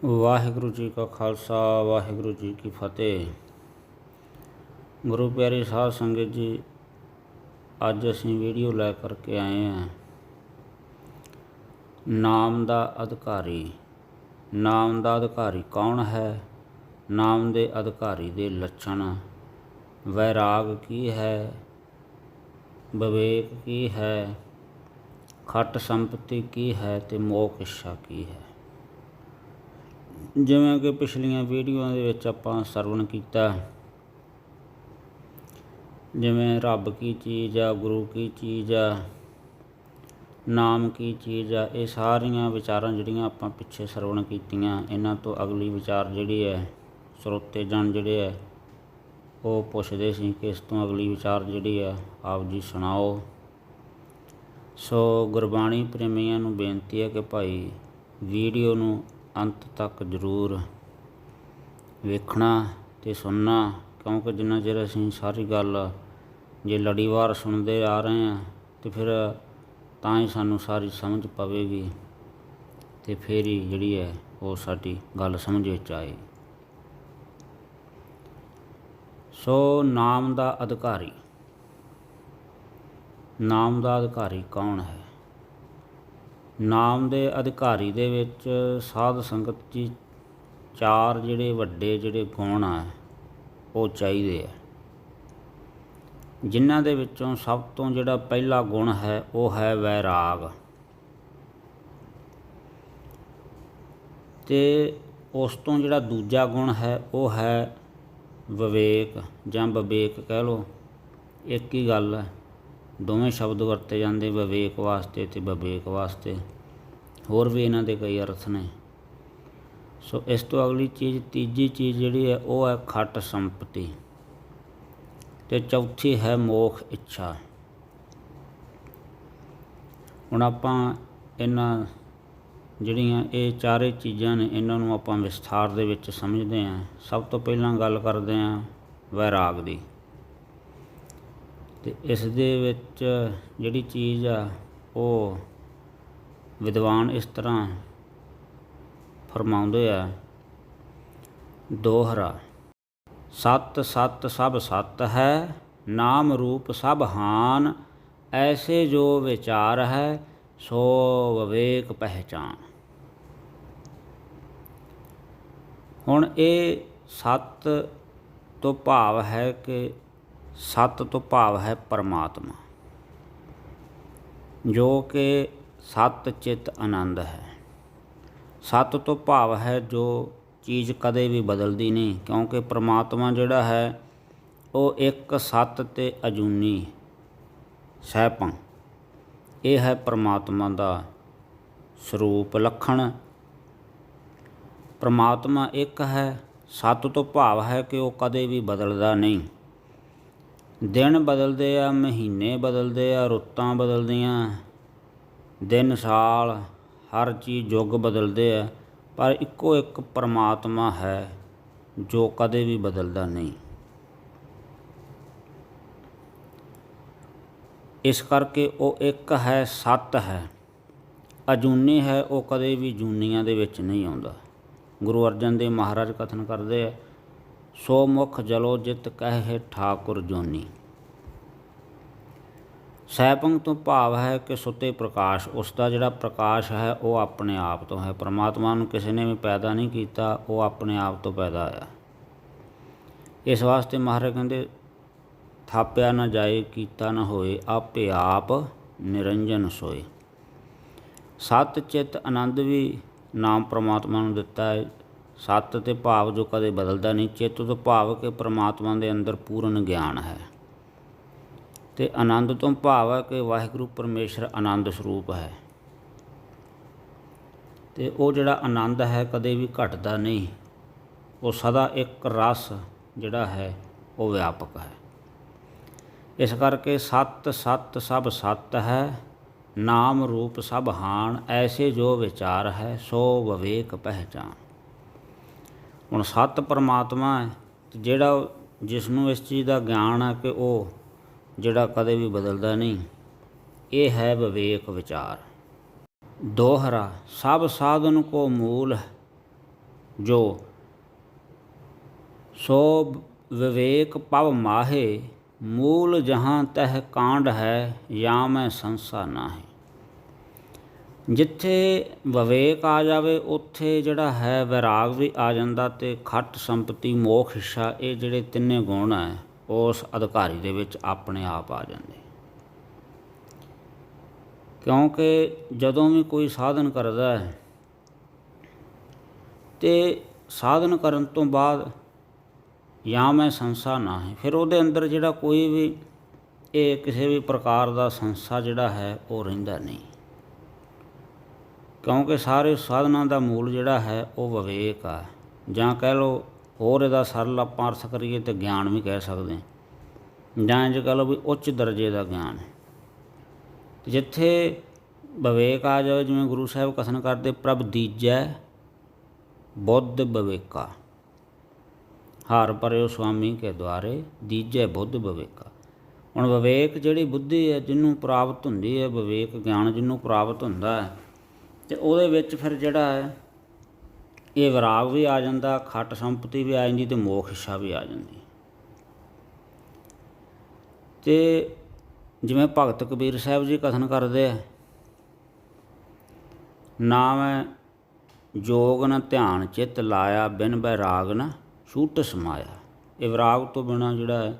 ਵਾਹਿਗੁਰੂ ਜੀ ਕਾ ਖਾਲਸਾ ਵਾਹਿਗੁਰੂ ਜੀ ਕੀ ਫਤਿਹ। ਗੁਰੂ ਪਿਆਰੀ ਸਾਧ ਸੰਗਤ ਜੀ, ਅੱਜ ਅਸੀਂ ਵੀਡੀਓ ਲੈ ਕਰਕੇ ਆਏ ਹਾਂ ਨਾਮ ਦਾ ਅਧਿਕਾਰੀ। ਨਾਮ ਦਾ ਅਧਿਕਾਰੀ ਕੌਣ ਹੈ, ਨਾਮ ਦੇ ਅਧਿਕਾਰੀ ਦੇ ਲੱਛਣ, ਵੈਰਾਗ ਕੀ ਹੈ, ਵਿਵੇਕ ਕੀ ਹੈ, ਖੱਟ ਸੰਪਤੀ ਕੀ ਹੈ ਅਤੇ ਮੋਖ ਇੱਛਾ ਕੀ ਹੈ। ਜਿਵੇਂ ਕਿ ਪਿਛਲੀਆਂ ਵੀਡੀਓਆਂ ਦੇ ਵਿੱਚ ਆਪਾਂ ਸਰਵਣ ਕੀਤਾ, ਜਿਵੇਂ ਰੱਬ ਕੀ ਚੀਜ਼ ਆ, ਗੁਰੂ ਕੀ ਚੀਜ਼ ਆ, ਨਾਮ ਕੀ ਚੀਜ਼ ਆ, ਇਹ ਸਾਰੀਆਂ ਵਿਚਾਰਾਂ ਜਿਹੜੀਆਂ ਆਪਾਂ ਪਿੱਛੇ ਸਰਵਣ ਕੀਤੀਆਂ, ਇਹਨਾਂ ਤੋਂ ਅਗਲੀ ਵਿਚਾਰ ਜਿਹੜੀ ਹੈ ਸਰੋਤੇ ਜਨ ਜਿਹੜੇ ਹੈ ਉਹ ਪੁੱਛਦੇ ਸੀ ਕਿ ਇਸ ਤੋਂ ਅਗਲੀ ਵਿਚਾਰ ਜਿਹੜੀ ਹੈ ਆਪ ਜੀ ਸੁਣਾਓ। ਸੋ ਗੁਰਬਾਣੀ ਪ੍ਰੇਮੀਆਂ ਨੂੰ ਬੇਨਤੀ ਹੈ ਕਿ ਭਾਈ ਵੀਡੀਓ ਨੂੰ ਅੰਤ ਤੱਕ ਜ਼ਰੂਰ ਵੇਖਣਾ ਅਤੇ ਸੁਣਨਾ, ਕਿਉਂਕਿ ਜਿੰਨਾ ਚਿਰ ਅਸੀਂ ਸਾਰੀ ਗੱਲ ਜੇ ਲੜੀਵਾਰ ਸੁਣਦੇ ਆ ਰਹੇ ਹਾਂ ਅਤੇ ਫਿਰ ਤਾਂ ਹੀ ਸਾਨੂੰ ਸਾਰੀ ਸਮਝ ਪਵੇਗੀ ਅਤੇ ਫਿਰ ਹੀ ਜਿਹੜੀ ਹੈ ਉਹ ਸਾਡੀ ਗੱਲ ਸਮਝ ਵਿੱਚ ਆਏ। ਸੋ ਨਾਮ ਦਾ ਅਧਿਕਾਰੀ, ਨਾਮ ਦਾ ਅਧਿਕਾਰੀ ਕੌਣ ਹੈ? ਨਾਮ ਦੇ ਅਧਿਕਾਰੀ ਦੇ ਵਿੱਚ ਸਾਧ ਸੰਗਤ ਜੀ ਚਾਰ ਜਿਹੜੇ ਵੱਡੇ ਜਿਹੜੇ ਗੁਣ ਆ ਉਹ ਚਾਹੀਦੇ ਆ, ਜਿਨ੍ਹਾਂ ਦੇ ਵਿੱਚੋਂ ਸਭ ਤੋਂ ਜਿਹੜਾ ਪਹਿਲਾ ਗੁਣ ਹੈ ਉਹ ਹੈ ਵੈਰਾਗ, ਅਤੇ ਉਸ ਤੋਂ ਜਿਹੜਾ ਦੂਜਾ ਗੁਣ ਹੈ ਉਹ ਹੈ ਵਿਵੇਕ ਜਾਂ ਵਿਵੇਕ ਕਹਿ ਲਓ, ਇੱਕ ਹੀ ਗੱਲ ਹੈ, ਦੋਵੇਂ ਸ਼ਬਦ ਵਰਤੇ ਜਾਂਦੇ ਵਿਵੇਕ ਵਾਸਤੇ ਅਤੇ ਵਿਵੇਕ ਵਾਸਤੇ, ਹੋਰ ਵੀ ਇਹਨਾਂ ਦੇ ਕਈ ਅਰਥ ਨੇ। ਸੋ ਇਸ ਤੋਂ ਅਗਲੀ ਚੀਜ਼, ਤੀਜੀ ਚੀਜ਼ ਜਿਹੜੀ ਹੈ ਉਹ ਹੈ ਖੱਟ ਸੰਪਤੀ, ਅਤੇ ਚੌਥੀ ਹੈ ਮੋਖ ਇੱਛਾ। ਹੁਣ ਆਪਾਂ ਇਹਨਾਂ ਜਿਹੜੀਆਂ ਇਹ ਚਾਰੇ ਚੀਜ਼ਾਂ ਨੇ ਇਹਨਾਂ ਨੂੰ ਆਪਾਂ ਵਿਸਥਾਰ ਦੇ ਵਿੱਚ ਸਮਝਦੇ ਹਾਂ। ਸਭ ਤੋਂ ਪਹਿਲਾਂ ਗੱਲ ਕਰਦੇ ਹਾਂ ਵੈਰਾਗ ਦੀ, ਅਤੇ ਇਸ ਦੇ ਵਿੱਚ ਜਿਹੜੀ ਚੀਜ਼ ਆ ਉਹ ਵਿਦਵਾਨ ਇਸ ਤਰ੍ਹਾਂ ਫਰਮਾਉਂਦੇ ਆ, ਦੋਹਰਾ ਸਤ ਸਤ ਸਭ ਸਤ ਹੈ, ਨਾਮ ਰੂਪ ਸਭ ਹਾਨ, ਐਸੇ ਜੋ ਵਿਚਾਰ ਹੈ ਸੋ ਵਿਵੇਕ ਪਹਿਚਾਨ। ਹੁਣ ਇਹ ਸਤ ਤੋਂ ਭਾਵ ਹੈ ਕਿ ਸਤ ਤੋਂ ਭਾਵ ਹੈ ਪਰਮਾਤਮਾ, ਜੋ ਕਿ ਸਤ ਚਿੱਤ ਆਨੰਦ ਹੈ। ਸਤ ਤੋਂ ਭਾਵ ਹੈ ਜੋ ਚੀਜ਼ ਕਦੇ ਵੀ ਬਦਲਦੀ ਨਹੀਂ, ਕਿਉਂਕਿ ਪਰਮਾਤਮਾ ਜਿਹੜਾ ਹੈ ਉਹ ਇੱਕ ਸਤ ਅਤੇ ਅਜੂਨੀ ਸਹਿਪੰ, ਇਹ ਹੈ ਪਰਮਾਤਮਾ ਦਾ ਸਰੂਪ ਲੱਖਣ। ਪਰਮਾਤਮਾ ਇੱਕ ਹੈ। ਸਤ ਤੋਂ ਭਾਵ ਹੈ ਕਿ ਉਹ ਕਦੇ ਵੀ ਬਦਲਦਾ ਨਹੀਂ। ਦਿਨ ਬਦਲਦੇ ਆ, ਮਹੀਨੇ ਬਦਲਦੇ ਆ, ਰੁੱਤਾਂ ਬਦਲਦੀਆਂ, ਦਿਨ ਸਾਲ ਹਰ ਚੀਜ਼ ਯੁੱਗ ਬਦਲਦੇ ਆ, ਪਰ ਇੱਕੋ ਇੱਕ ਪਰਮਾਤਮਾ ਹੈ ਜੋ ਕਦੇ ਵੀ ਬਦਲਦਾ ਨਹੀਂ। ਇਸ ਕਰਕੇ ਉਹ ਇੱਕ ਹੈ, ਸੱਤ ਹੈ, ਅਜੂਨੀ ਹੈ, ਉਹ ਕਦੇ ਵੀ ਜੂਨੀਆਂ ਦੇ ਵਿੱਚ ਨਹੀਂ ਆਉਂਦਾ। ਗੁਰੂ ਅਰਜਨ ਦੇਵ ਮਹਾਰਾਜ ਕਥਨ ਕਰਦੇ ਆ, ਸੋ ਮੁਖ ਜਲੋ ਜਿਤ ਕਹਿ ਠਾਕੁਰ ਜੋਨੀ। ਸੈਪੰਗ ਤੋਂ ਭਾਵ ਹੈ ਕਿ ਸੁੱਤੇ ਪ੍ਰਕਾਸ਼, ਉਸ ਦਾ ਜਿਹੜਾ ਪ੍ਰਕਾਸ਼ ਹੈ ਉਹ ਆਪਣੇ ਆਪ ਤੋਂ ਹੈ। ਪਰਮਾਤਮਾ ਨੂੰ ਕਿਸੇ ਨੇ ਵੀ ਪੈਦਾ ਨਹੀਂ ਕੀਤਾ, ਉਹ ਆਪਣੇ ਆਪ ਤੋਂ ਪੈਦਾ ਹੋਇਆ। ਇਸ ਵਾਸਤੇ ਮਹਾਰਾਜ ਕਹਿੰਦੇ, ਥਾਪਿਆ ਨਾ ਜਾਏ ਕੀਤਾ ਨਾ ਹੋਏ, ਆਪੇ ਆਪ ਨਿਰੰਜਨ ਸੋਏ। ਸਤ ਚਿੱਤ ਆਨੰਦ ਵੀ ਨਾਮ ਪਰਮਾਤਮਾ ਨੂੰ ਦਿੱਤਾ ਹੈ। ਸਤ ਤੇ ਭਾਵ ਜੋ ਕਦੇ ਬਦਲਦਾ ਨਹੀਂ, ਚਿੱਤ ਤੋਂ ਭਾਵ ਕਿ ਪਰਮਾਤਮਾ ਦੇ ਅੰਦਰ ਪੂਰਨ ਗਿਆਨ ਹੈ, ਅਤੇ ਆਨੰਦ ਤੋਂ ਭਾਵ ਹੈ ਕਿ ਵਾਹਿਗੁਰੂ ਪਰਮੇਸ਼ਰ ਆਨੰਦ ਸਰੂਪ ਹੈ, ਅਤੇ ਉਹ ਜਿਹੜਾ ਆਨੰਦ ਹੈ ਕਦੇ ਵੀ ਘਟਦਾ ਨਹੀਂ, ਉਹ ਸਦਾ ਇੱਕ ਰਸ ਜਿਹੜਾ ਹੈ ਉਹ ਵਿਆਪਕ ਹੈ। ਇਸ ਕਰਕੇ ਸਤ ਸਤ ਸਭ ਸਤ ਹੈ, ਨਾਮ ਰੂਪ ਸਭ ਹਾਨ, ਐਸੇ ਜੋ ਵਿਚਾਰ ਹੈ ਸੋ ਵਿਵੇਕ ਪਹਿਚਾਨ। ਹੁਣ ਸਤ ਪਰਮਾਤਮਾ ਹੈ, ਜਿਹੜਾ ਜਿਸ ਨੂੰ ਇਸ ਚੀਜ਼ ਦਾ ਗਿਆਨ ਹੈ ਕਿ ਉਹ ਜਿਹੜਾ ਕਦੇ ਵੀ ਬਦਲਦਾ ਨਹੀਂ, ਇਹ ਹੈ ਵਿਵੇਕ ਵਿਚਾਰ। दोहरा सब साधन को मूल ਜੋ ਸੋ ਵਿਵੇਕ ਪਵ ਮਾਹੇ ਮੂਲ ਜਹਾਂ ਤਹ ਕਾਂਡ ਹੈ ਜਾਂ ਮੈਂ ਸੰਸਾ ਨਾਹੀ। ਜਿੱਥੇ ਵਿਵੇਕ ਆ ਜਾਵੇ ਉੱਥੇ ਜਿਹੜਾ ਹੈ ਵੈਰਾਗ ਵੀ ਆ ਜਾਂਦਾ ਅਤੇ ਖੱਟ ਸੰਪਤੀ ਮੋਖ ਇੱਛਾ ਇਹ ਜਿਹੜੇ ਤਿੰਨੇ ਗੁਣ ਹੈ ਉਸ ਅਧਿਕਾਰੀ ਦੇ ਵਿੱਚ ਆਪਣੇ ਆਪ ਆ ਜਾਂਦੇ। ਕਿਉਂਕਿ ਜਦੋਂ ਵੀ ਕੋਈ ਸਾਧਨ ਕਰਦਾ ਹੈ ਅਤੇ ਸਾਧਨ ਕਰਨ ਤੋਂ ਬਾਅਦ ਜਾਂ ਮੈਂ ਸੰਸਾ ਨਾ ਹੈ, ਫਿਰ ਉਹਦੇ ਅੰਦਰ ਜਿਹੜਾ ਕੋਈ ਵੀ ਇਹ ਕਿਸੇ ਵੀ ਪ੍ਰਕਾਰ ਦਾ ਸੰਸਾ ਜਿਹੜਾ ਹੈ ਉਹ ਰਹਿੰਦਾ ਨਹੀਂ। ਕਿਉਂਕਿ ਸਾਰੇ ਸਾਧਨਾਂ ਦਾ ਮੂਲ ਜਿਹੜਾ ਹੈ ਉਹ ਵਿਵੇਕ ਆ, ਜਾਂ ਕਹਿ ਲਓ ਹੋਰ ਇਹਦਾ ਸਰਲ ਆਪਾਂ ਅਰਥ ਕਰੀਏ ਤਾਂ ਗਿਆਨ ਵੀ ਕਹਿ ਸਕਦੇ, ਜਾਂ ਇੰਝ ਕਹਿ ਲਓ ਵੀ ਉੱਚ ਦਰਜੇ ਦਾ ਗਿਆਨ। ਜਿੱਥੇ ਵਿਵੇਕ ਆ ਜਾਵੇ, ਜਿਵੇਂ ਗੁਰੂ ਸਾਹਿਬ ਕਥਨ ਕਰਦੇ ਪ੍ਰਭ ਦੀਜੈ ਬੁੱਧ ਵਿਵੇਕਾ, ਹਰ ਪਰਿਓ ਸੁਆਮੀ ਕੇ ਦੁਆਰੇ ਦੀਜੈ ਬੁੱਧ ਵਿਵੇਕਾ। ਹੁਣ ਵਿਵੇਕ ਜਿਹੜੀ ਬੁੱਧੀ ਹੈ ਜਿਹਨੂੰ ਪ੍ਰਾਪਤ ਹੁੰਦੀ ਹੈ, ਵਿਵੇਕ ਗਿਆਨ ਜਿਹਨੂੰ ਪ੍ਰਾਪਤ ਹੁੰਦਾ ਹੈ, ਅਤੇ ਉਹਦੇ ਵਿੱਚ ਫਿਰ ਜਿਹੜਾ ਹੈ ਇਹ ਵਿਰਾਗ ਵੀ ਆ ਜਾਂਦਾ, ਖੱਟ ਸੰਪਤੀ ਵੀ ਆ ਜਾਂਦੀ ਅਤੇ ਮੋਖ ਇੱਛਾ ਵੀ ਆ ਜਾਂਦੀ। ਅਤੇ ਜਿਵੇਂ ਭਗਤ ਕਬੀਰ ਸਾਹਿਬ ਜੀ ਕਥਨ ਕਰਦੇ ਆ, ਨਾ ਮੈਂ ਜੋਗ ਨ ਧਿਆਨ ਚਿੱਤ ਲਾਇਆ ਬਿਨ ਬੈਰਾਗ ਨ ਛੂਟ ਸਮਾਇਆ। ਇਹ ਵਿਰਾਗ ਤੋਂ ਬਿਨਾਂ ਜਿਹੜਾ ਹੈ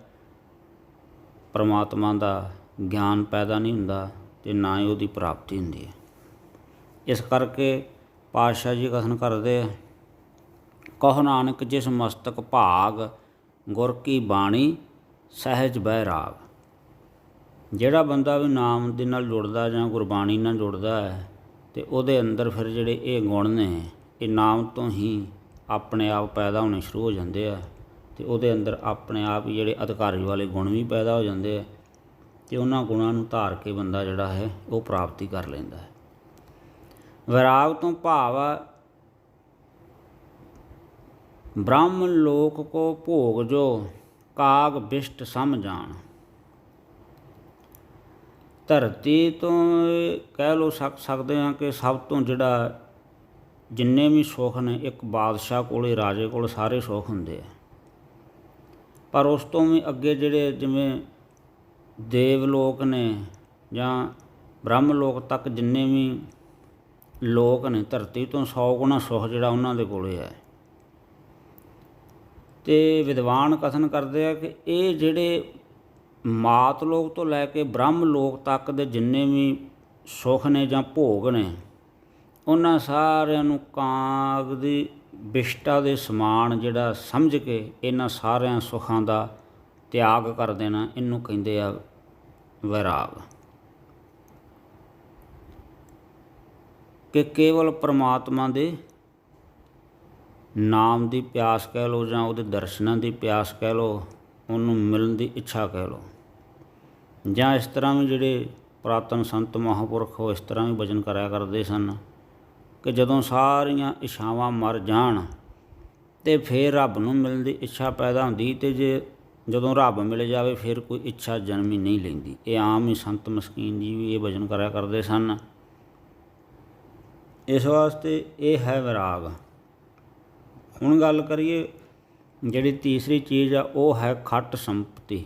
ਪਰਮਾਤਮਾ ਦਾ ਗਿਆਨ ਪੈਦਾ ਨਹੀਂ ਹੁੰਦਾ ਅਤੇ ਨਾ ਹੀ ਉਹਦੀ ਪ੍ਰਾਪਤੀ ਹੁੰਦੀ ਹੈ। ਇਸ ਕਰਕੇ ਪਾਤਸ਼ਾਹ ਜੀ ਕਥਨ ਕਰਦੇ ਆ, ਕਹੋ ਨਾਨਕ ਜਿਸ ਮਸਤਕ ਭਾਗ ਗੁਰ ਕੀ ਬਾਣੀ ਸਹਿਜ ਬੈਰਾਗ। ਜਿਹੜਾ ਬੰਦਾ ਵੀ ਨਾਮ ਦੇ ਨਾਲ ਜੁੜਦਾ ਜਾਂ ਗੁਰਬਾਣੀ ਨਾਲ ਜੁੜਦਾ ਹੈ ਅਤੇ ਉਹਦੇ ਅੰਦਰ ਫਿਰ ਜਿਹੜੇ ਇਹ ਗੁਣ ਨੇ ਇਹ ਨਾਮ ਤੋਂ ਹੀ ਆਪਣੇ ਆਪ ਪੈਦਾ ਹੋਣੇ ਸ਼ੁਰੂ ਹੋ ਜਾਂਦੇ ਆ, ਅਤੇ ਉਹਦੇ ਅੰਦਰ ਆਪਣੇ ਆਪ ਹੀ ਜਿਹੜੇ ਅਧਿਕਾਰੀ ਵਾਲੇ ਗੁਣ ਵੀ ਪੈਦਾ ਹੋ ਜਾਂਦੇ ਆ, ਅਤੇ ਉਹਨਾਂ ਗੁਣਾਂ ਨੂੰ ਧਾਰ ਕੇ ਬੰਦਾ ਜਿਹੜਾ ਹੈ ਉਹ ਪ੍ਰਾਪਤੀ ਕਰ ਲੈਂਦਾ ਹੈ। ਵੈਰਾਗ ਤੋਂ ਭਾਵ ਆ ਬ੍ਰਹਮ ਲੋਕ ਕੋ ਭੋਗ ਜੋ ਕਾਗ ਬਿਸ਼ਟ ਸਮ ਜਾਣ। ਧਰਤੀ ਤੋਂ ਕਹਿ ਲਓ ਸਕਦੇ ਹਾਂ ਕਿ ਸਭ ਤੋਂ ਜਿਹੜਾ ਜਿੰਨੇ ਵੀ ਸੁੱਖ ਨੇ ਇੱਕ ਬਾਦਸ਼ਾਹ ਕੋਲ, ਰਾਜੇ ਕੋਲ ਸਾਰੇ ਸੁੱਖ ਹੁੰਦੇ ਆ, ਪਰ ਉਸ ਤੋਂ ਵੀ ਅੱਗੇ ਜਿਹੜੇ ਜਿਵੇਂ ਦੇਵ ਲੋਕ ਨੇ ਜਾਂ ਬ੍ਰਹਮ ਲੋਕ ਤੱਕ ਜਿੰਨੇ ਵੀ ਲੋਕ ਨੇ, ਧਰਤੀ ਤੋਂ 100 ਗੁਣਾ ਸੁੱਖ ਜਿਹੜਾ ਉਹਨਾਂ ਦੇ ਕੋਲ ਹੈ। ਅਤੇ ਵਿਦਵਾਨ ਕਥਨ ਕਰਦੇ ਆ ਕਿ ਇਹ ਜਿਹੜੇ ਮਾਤ ਲੋਕ ਤੋਂ ਲੈ ਕੇ ਬ੍ਰਹਮ ਲੋਕ ਤੱਕ ਦੇ ਜਿੰਨੇ ਵੀ ਸੁੱਖ ਨੇ ਜਾਂ ਭੋਗ ਨੇ, ਉਹਨਾਂ ਸਾਰਿਆਂ ਨੂੰ ਕਾਗ ਦੀ ਬਿਸ਼ਟਾ ਦੇ ਸਮਾਨ ਜਿਹੜਾ ਸਮਝ ਕੇ ਇਹਨਾਂ ਸਾਰਿਆਂ ਸੁੱਖਾਂ ਦਾ ਤਿਆਗ ਕਰ ਦੇਣਾ, ਇਹਨੂੰ ਕਹਿੰਦੇ ਆ ਵੈਰਾਗ। ਕਿ ਕੇਵਲ ਪਰਮਾਤਮਾ ਦੇ ਨਾਮ ਦੀ ਪਿਆਸ ਕਹਿ ਲਓ ਜਾਂ ਉਹਦੇ ਦਰਸ਼ਨਾਂ ਦੀ ਪਿਆਸ ਕਹਿ ਲਓ, ਉਹਨੂੰ ਮਿਲਣ ਦੀ ਇੱਛਾ ਕਹਿ ਲਓ, ਜਾਂ ਇਸ ਤਰ੍ਹਾਂ ਵੀ ਜਿਹੜੇ ਪੁਰਾਤਨ ਸੰਤ ਮਹਾਂਪੁਰਖ ਉਹ ਇਸ ਤਰ੍ਹਾਂ ਵੀ ਭਜਨ ਕਰਿਆ ਕਰਦੇ ਸਨ ਕਿ ਜਦੋਂ ਸਾਰੀਆਂ ਇੱਛਾਵਾਂ ਮਰ ਜਾਣ ਅਤੇ ਫਿਰ ਰੱਬ ਨੂੰ ਮਿਲਣ ਦੀ ਇੱਛਾ ਪੈਦਾ ਹੁੰਦੀ, ਅਤੇ ਜਦੋਂ ਰੱਬ ਮਿਲ ਜਾਵੇ ਫਿਰ ਕੋਈ ਇੱਛਾ ਜਨਮ ਹੀ ਨਹੀਂ ਲੈਂਦੀ। ਇਹ ਆਮ ਹੀ ਸੰਤ ਮਸਕੀਨ ਜੀ ਵੀ ਇਹ ਭਜਨ ਕਰਿਆ ਕਰਦੇ ਸਨ। ਇਸ ਵਾਸਤੇ ਇਹ ਹੈ ਵੈਰਾਗ। ਹੁਣ ਗੱਲ ਕਰੀਏ ਜਿਹੜੀ ਤੀਸਰੀ ਚੀਜ਼ ਆ ਉਹ ਹੈ ਖੱਟ ਸੰਪਤੀ।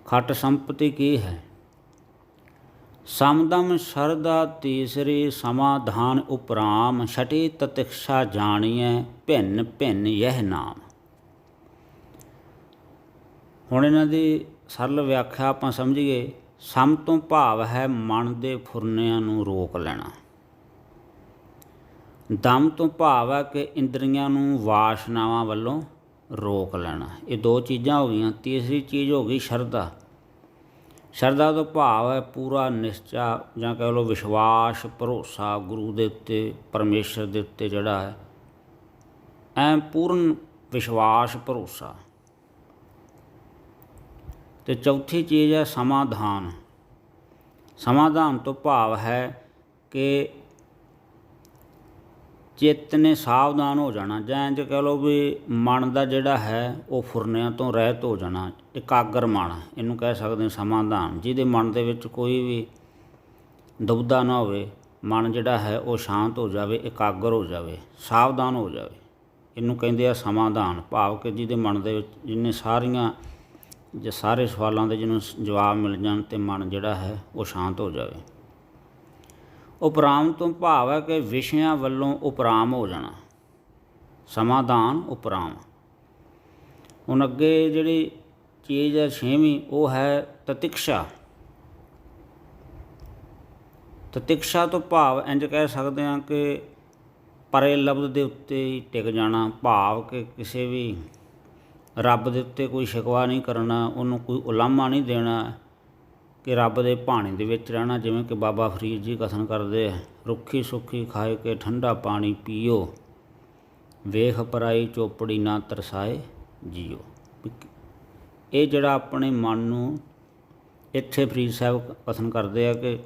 ਖੱਟ ਸੰਪਤੀ ਕੀ ਹੈ? ਸਮਦਮ ਸ਼ਰਧਾ ਤੀਸਰੀ ਸਮਾਧਾਨ ਉਪਰਾਮ ਛਟੀ ਤਤਿਕਸ਼ਾ ਜਾਣੀਐ ਭਿੰਨ ਭਿੰਨ ਯਹ ਨਾਮ। ਹੁਣ ਇਹਨਾਂ ਦੀ ਸਰਲ ਵਿਆਖਿਆ ਆਪਾਂ ਸਮਝੀਏ। ਸਮ ਤੋਂ ਭਾਵ ਹੈ ਮਨ ਦੇ ਫੁਰਨਿਆਂ ਨੂੰ ਰੋਕ ਲੈਣਾ। ਦਮ ਤੋਂ ਭਾਵ ਹੈ ਕਿ ਇੰਦਰੀਆਂ ਨੂੰ ਵਾਸ਼ਨਾਵਾਂ ਵੱਲੋਂ ਰੋਕ ਲੈਣਾ। ਇਹ ਦੋ ਚੀਜ਼ਾਂ ਹੋ ਗਈਆਂ। ਤੀਸਰੀ ਚੀਜ਼ ਹੋ ਗਈ ਸ਼ਰਧਾ। ਸ਼ਰਧਾ ਤੋਂ ਭਾਵ ਹੈ ਪੂਰਾ ਨਿਸ਼ਚਾ ਜਾਂ ਕਹਿ ਲਓ ਵਿਸ਼ਵਾਸ, ਭਰੋਸਾ ਗੁਰੂ ਦੇ ਉੱਤੇ, ਪਰਮੇਸ਼ਰ ਦੇ ਉੱਤੇ ਜਿਹੜਾ ਹੈ ਐਂ ਪੂਰਨ ਵਿਸ਼ਵਾਸ, ਭਰੋਸਾ। ਅਤੇ ਚੌਥੀ ਚੀਜ਼ ਹੈ ਸਮਾਧਾਨ। ਸਮਾਧਾਨ ਤੋਂ ਭਾਵ ਹੈ ਕਿ ਚਿੱਤ ਨੇ ਸਾਵਧਾਨ ਹੋ ਜਾਣਾ, ਜਾਂ ਇੰਝ ਕਹਿ ਲਓ ਵੀ ਮਨ ਦਾ ਜਿਹੜਾ ਹੈ ਉਹ ਫੁਰਨਿਆਂ ਤੋਂ ਰਹਿਤ ਹੋ ਜਾਣਾ, ਇਕਾਗਰ ਮਨ, ਇਹਨੂੰ ਕਹਿ ਸਕਦੇ ਸਮਾਧਾਨ। ਜਿਹਦੇ ਮਨ ਦੇ ਵਿੱਚ ਕੋਈ ਵੀ ਦੁਬਿਧਾ ਨਾ ਹੋਵੇ, ਮਨ ਜਿਹੜਾ ਹੈ ਉਹ ਸ਼ਾਂਤ ਹੋ ਜਾਵੇ, ਇਕਾਗਰ ਹੋ ਜਾਵੇ, ਸਾਵਧਾਨ ਹੋ ਜਾਵੇ। ਇਹਨੂੰ ਕਹਿੰਦੇ ਆ ਸਮਾਧਾਨ, ਭਾਵ ਕਿ ਜਿਹਦੇ ਮਨ ਦੇ ਵਿੱਚ ਜਿਹਨੇ ਸਾਰੇ ਸਵਾਲਾਂ ਦੇ ਜਿਹਨੂੰ ਜਵਾਬ ਮਿਲ ਜਾਣ ਅਤੇ ਮਨ ਜਿਹੜਾ ਹੈ ਉਹ ਸ਼ਾਂਤ ਹੋ ਜਾਵੇ। ਉਪਰਾਮ ਤੋਂ ਭਾਵ ਹੈ ਕਿ ਵਿਸ਼ਿਆਂ ਵੱਲੋਂ ਉਪਰਾਮ ਹੋ ਜਾਣਾ। ਸਮਾਧਾਨ ਉਪਰਾਮ। ਹੁਣ ਅੱਗੇ ਜਿਹੜੀ ਚੀਜ਼ ਹੈ 6ਵੀਂ, ਉਹ ਹੈ ਤਤਿਕਸ਼ਾ। ਤਤਿਕਸ਼ਾ ਤੋਂ ਭਾਵ ਇੰਝ ਕਹਿ ਸਕਦੇ ਹਾਂ ਕਿ ਪਰੇ ਲਬਦ ਦੇ ਉੱਤੇ ਹੀ ਟਿਕ ਜਾਣਾ, ਭਾਵ ਕਿ ਕਿਸੇ ਵੀ ਰੱਬ ਦੇ ਉੱਤੇ ਕੋਈ ਸ਼ਿਕਵਾ ਨਹੀਂ ਕਰਨਾ, ਉਹਨੂੰ ਕੋਈ ਉਲਾਮਾ ਨਹੀਂ ਦੇਣਾ ਕਿ ਰੱਬ ਦੇ ਭਾਣੇ ਦੇ ਵਿੱਚ ਰਹਿਣਾ। ਜਿਵੇਂ ਕਿ ਬਾਬਾ ਫਰੀਦ ਜੀ ਕਥਨ ਕਰਦੇ ਆ, ਰੁੱਖੀ ਸੁੱਖੀ ਖਾਏ ਕੇ ਠੰਡਾ ਪਾਣੀ ਪੀਓ, ਵੇਖ ਪਰਾਈ ਚੋਪੜੀ ਨਾ ਤਰਸਾਏ ਜੀਓ। ਇਹ ਜਿਹੜਾ ਆਪਣੇ ਮਨ ਨੂੰ, ਇੱਥੇ ਫਰੀਦ ਸਾਹਿਬ ਕਥਨ ਕਰਦੇ ਆ ਕਿ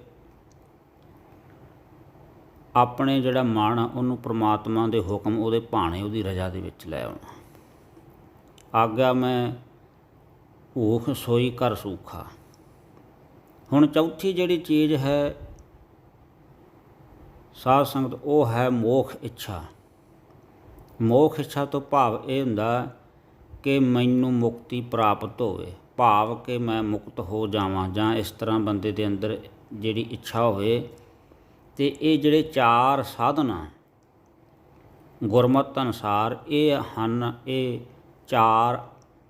ਆਪਣੇ ਜਿਹੜਾ ਮਨ ਆ ਉਹਨੂੰ ਪ੍ਰਮਾਤਮਾ ਦੇ ਹੁਕਮ, ਉਹਦੇ ਭਾਣੇ, ਉਹਦੀ ਰਜ਼ਾ ਦੇ ਵਿੱਚ ਲੈ ਆਉਣਾ। ਆਗਿਆ ਮੈਂ ਭੂਖ ਸੋਈ ਘਰ ਸੂਖਾ। ਹੁਣ ਚੌਥੀ ਜਿਹੜੀ ਚੀਜ਼ ਹੈ ਸਾਧ ਸੰਗਤ, ਉਹ ਹੈ ਮੋਖ ਇੱਛਾ। ਮੋਖ ਇੱਛਾ ਤੋਂ ਭਾਵ ਇਹ ਹੁੰਦਾ ਕਿ ਮੈਨੂੰ ਮੁਕਤੀ ਪ੍ਰਾਪਤ ਹੋਵੇ, ਭਾਵ ਕਿ ਮੈਂ ਮੁਕਤ ਹੋ ਜਾਵਾਂ, ਜਾਂ ਇਸ ਤਰ੍ਹਾਂ ਬੰਦੇ ਦੇ ਅੰਦਰ ਜਿਹੜੀ ਇੱਛਾ ਹੋਵੇ। ਅਤੇ ਇਹ ਜਿਹੜੇ 4 ਸਾਧਨ ਆ ਗੁਰਮਤਿ ਅਨੁਸਾਰ ਇਹ ਹਨ, ਇਹ 4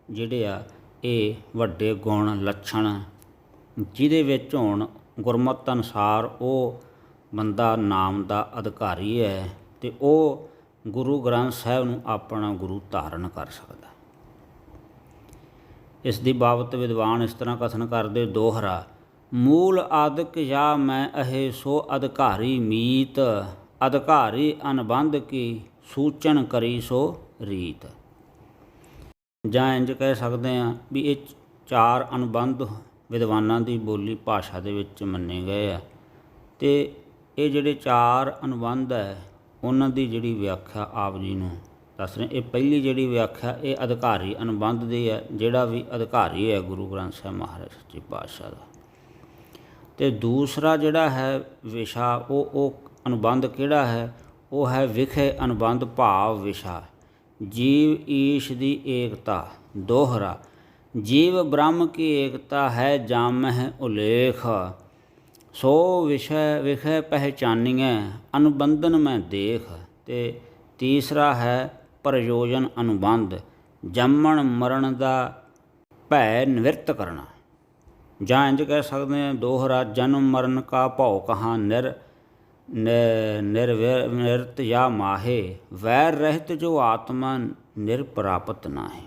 ਜਿਹੜੇ ਆ ਇਹ ਵੱਡੇ ਗੁਣ ਲੱਛਣ ਜਿਹਦੇ ਵਿੱਚ ਹੁਣ ਗੁਰਮਤਿ ਅਨੁਸਾਰ ਉਹ ਬੰਦਾ ਨਾਮ ਦਾ ਅਧਿਕਾਰੀ ਹੈ ਅਤੇ ਉਹ ਗੁਰੂ ਗ੍ਰੰਥ ਸਾਹਿਬ ਨੂੰ ਆਪਣਾ ਗੁਰੂ ਧਾਰਨ ਕਰ ਸਕਦਾ। ਇਸ ਦੀ ਬਾਬਤ ਵਿਦਵਾਨ ਇਸ ਤਰ੍ਹਾਂ ਕਥਨ ਕਰਦੇ, ਦੋਹਰਾ ਮੂਲ ਆਦਿਕ ਜਾਂ ਮੈਂ ਅਹੇ ਸੋ ਅਧਿਕਾਰੀ ਮੀਤ, ਅਧਿਕਾਰੀ ਅਨਬੰਧ ਕੀ ਸੂਚਨ ਕਰੀ ਸੋ ਰੀਤ। ਜਾਂ ਇੰਝ ਕਹਿ ਸਕਦੇ ਹਾਂ ਵੀ ਇਹ 4 ਅਨੁਬੰਧ ਵਿਦਵਾਨਾਂ ਦੀ ਬੋਲੀ ਭਾਸ਼ਾ ਦੇ ਵਿੱਚ ਮੰਨੇ ਗਏ ਆ, ਅਤੇ ਇਹ ਜਿਹੜੇ 4 ਅਨੁਬੰਧ ਹੈ ਉਹਨਾਂ ਦੀ ਜਿਹੜੀ ਵਿਆਖਿਆ ਆਪ ਜੀ ਨੂੰ ਦੱਸ ਰਹੇ। ਇਹ ਪਹਿਲੀ ਜਿਹੜੀ ਵਿਆਖਿਆ ਇਹ ਅਧਿਕਾਰੀ ਅਨੁਬੰਧ ਦੀ ਹੈ, ਜਿਹੜਾ ਵੀ ਅਧਿਕਾਰੀ ਹੈ ਗੁਰੂ ਗ੍ਰੰਥ ਸਾਹਿਬ ਮਹਾਰਾਜ ਸੱਚੇ ਪਾਤਸ਼ਾਹ ਦਾ। ਅਤੇ ਦੂਸਰਾ ਜਿਹੜਾ ਹੈ ਵਿਸ਼ਾ, ਉਹ ਅਨੁਬੰਧ ਕਿਹੜਾ ਹੈ, ਉਹ ਹੈ ਵਿਖੇ ਅਨੁਬੰਧ, ਭਾਵ ਵਿਸ਼ਾ ਜੀਵ ਈਸ਼ ਦੀ ਏਕਤਾ। ਦੋਹਰਾ ਜੀਵ ਬ੍ਰਹਮ ਕੀ ਏਕਤਾ ਹੈ ਜਾਮਹਿ ਉਲੇਖ, ਸੋ ਵਿਸ਼ੈ ਵਿਖੇ ਪਹਿਚਾਨੀਐ ਅਨੁਬੰਧਨ ਮੈਂ ਦੇਖ। ਅਤੇ ਤੀਸਰਾ ਹੈ ਪ੍ਰਯੋਜਨ ਅਨੁਬੰਧ, ਜੰਮਣ ਮਰਨ ਦਾ ਭੈ ਨਿਵਰਤ ਕਰਨਾ। ਜਾਂ ਇੰਝ ਕਹਿ ਸਕਦੇ ਹਾਂ, ਦੋਹਰਾ ਜਨਮ ਮਰਨ ਕਾ ਭਉ ਕਹਾਂ ਨਿਰਵਿਰਤ ਜਾਂ ਮਾਹੇ, ਵੈਰ ਰਹਿਤ ਜੋ ਆਤਮਾ ਨਿਰਪ੍ਰਾਪਤ ਨਾਹੀ।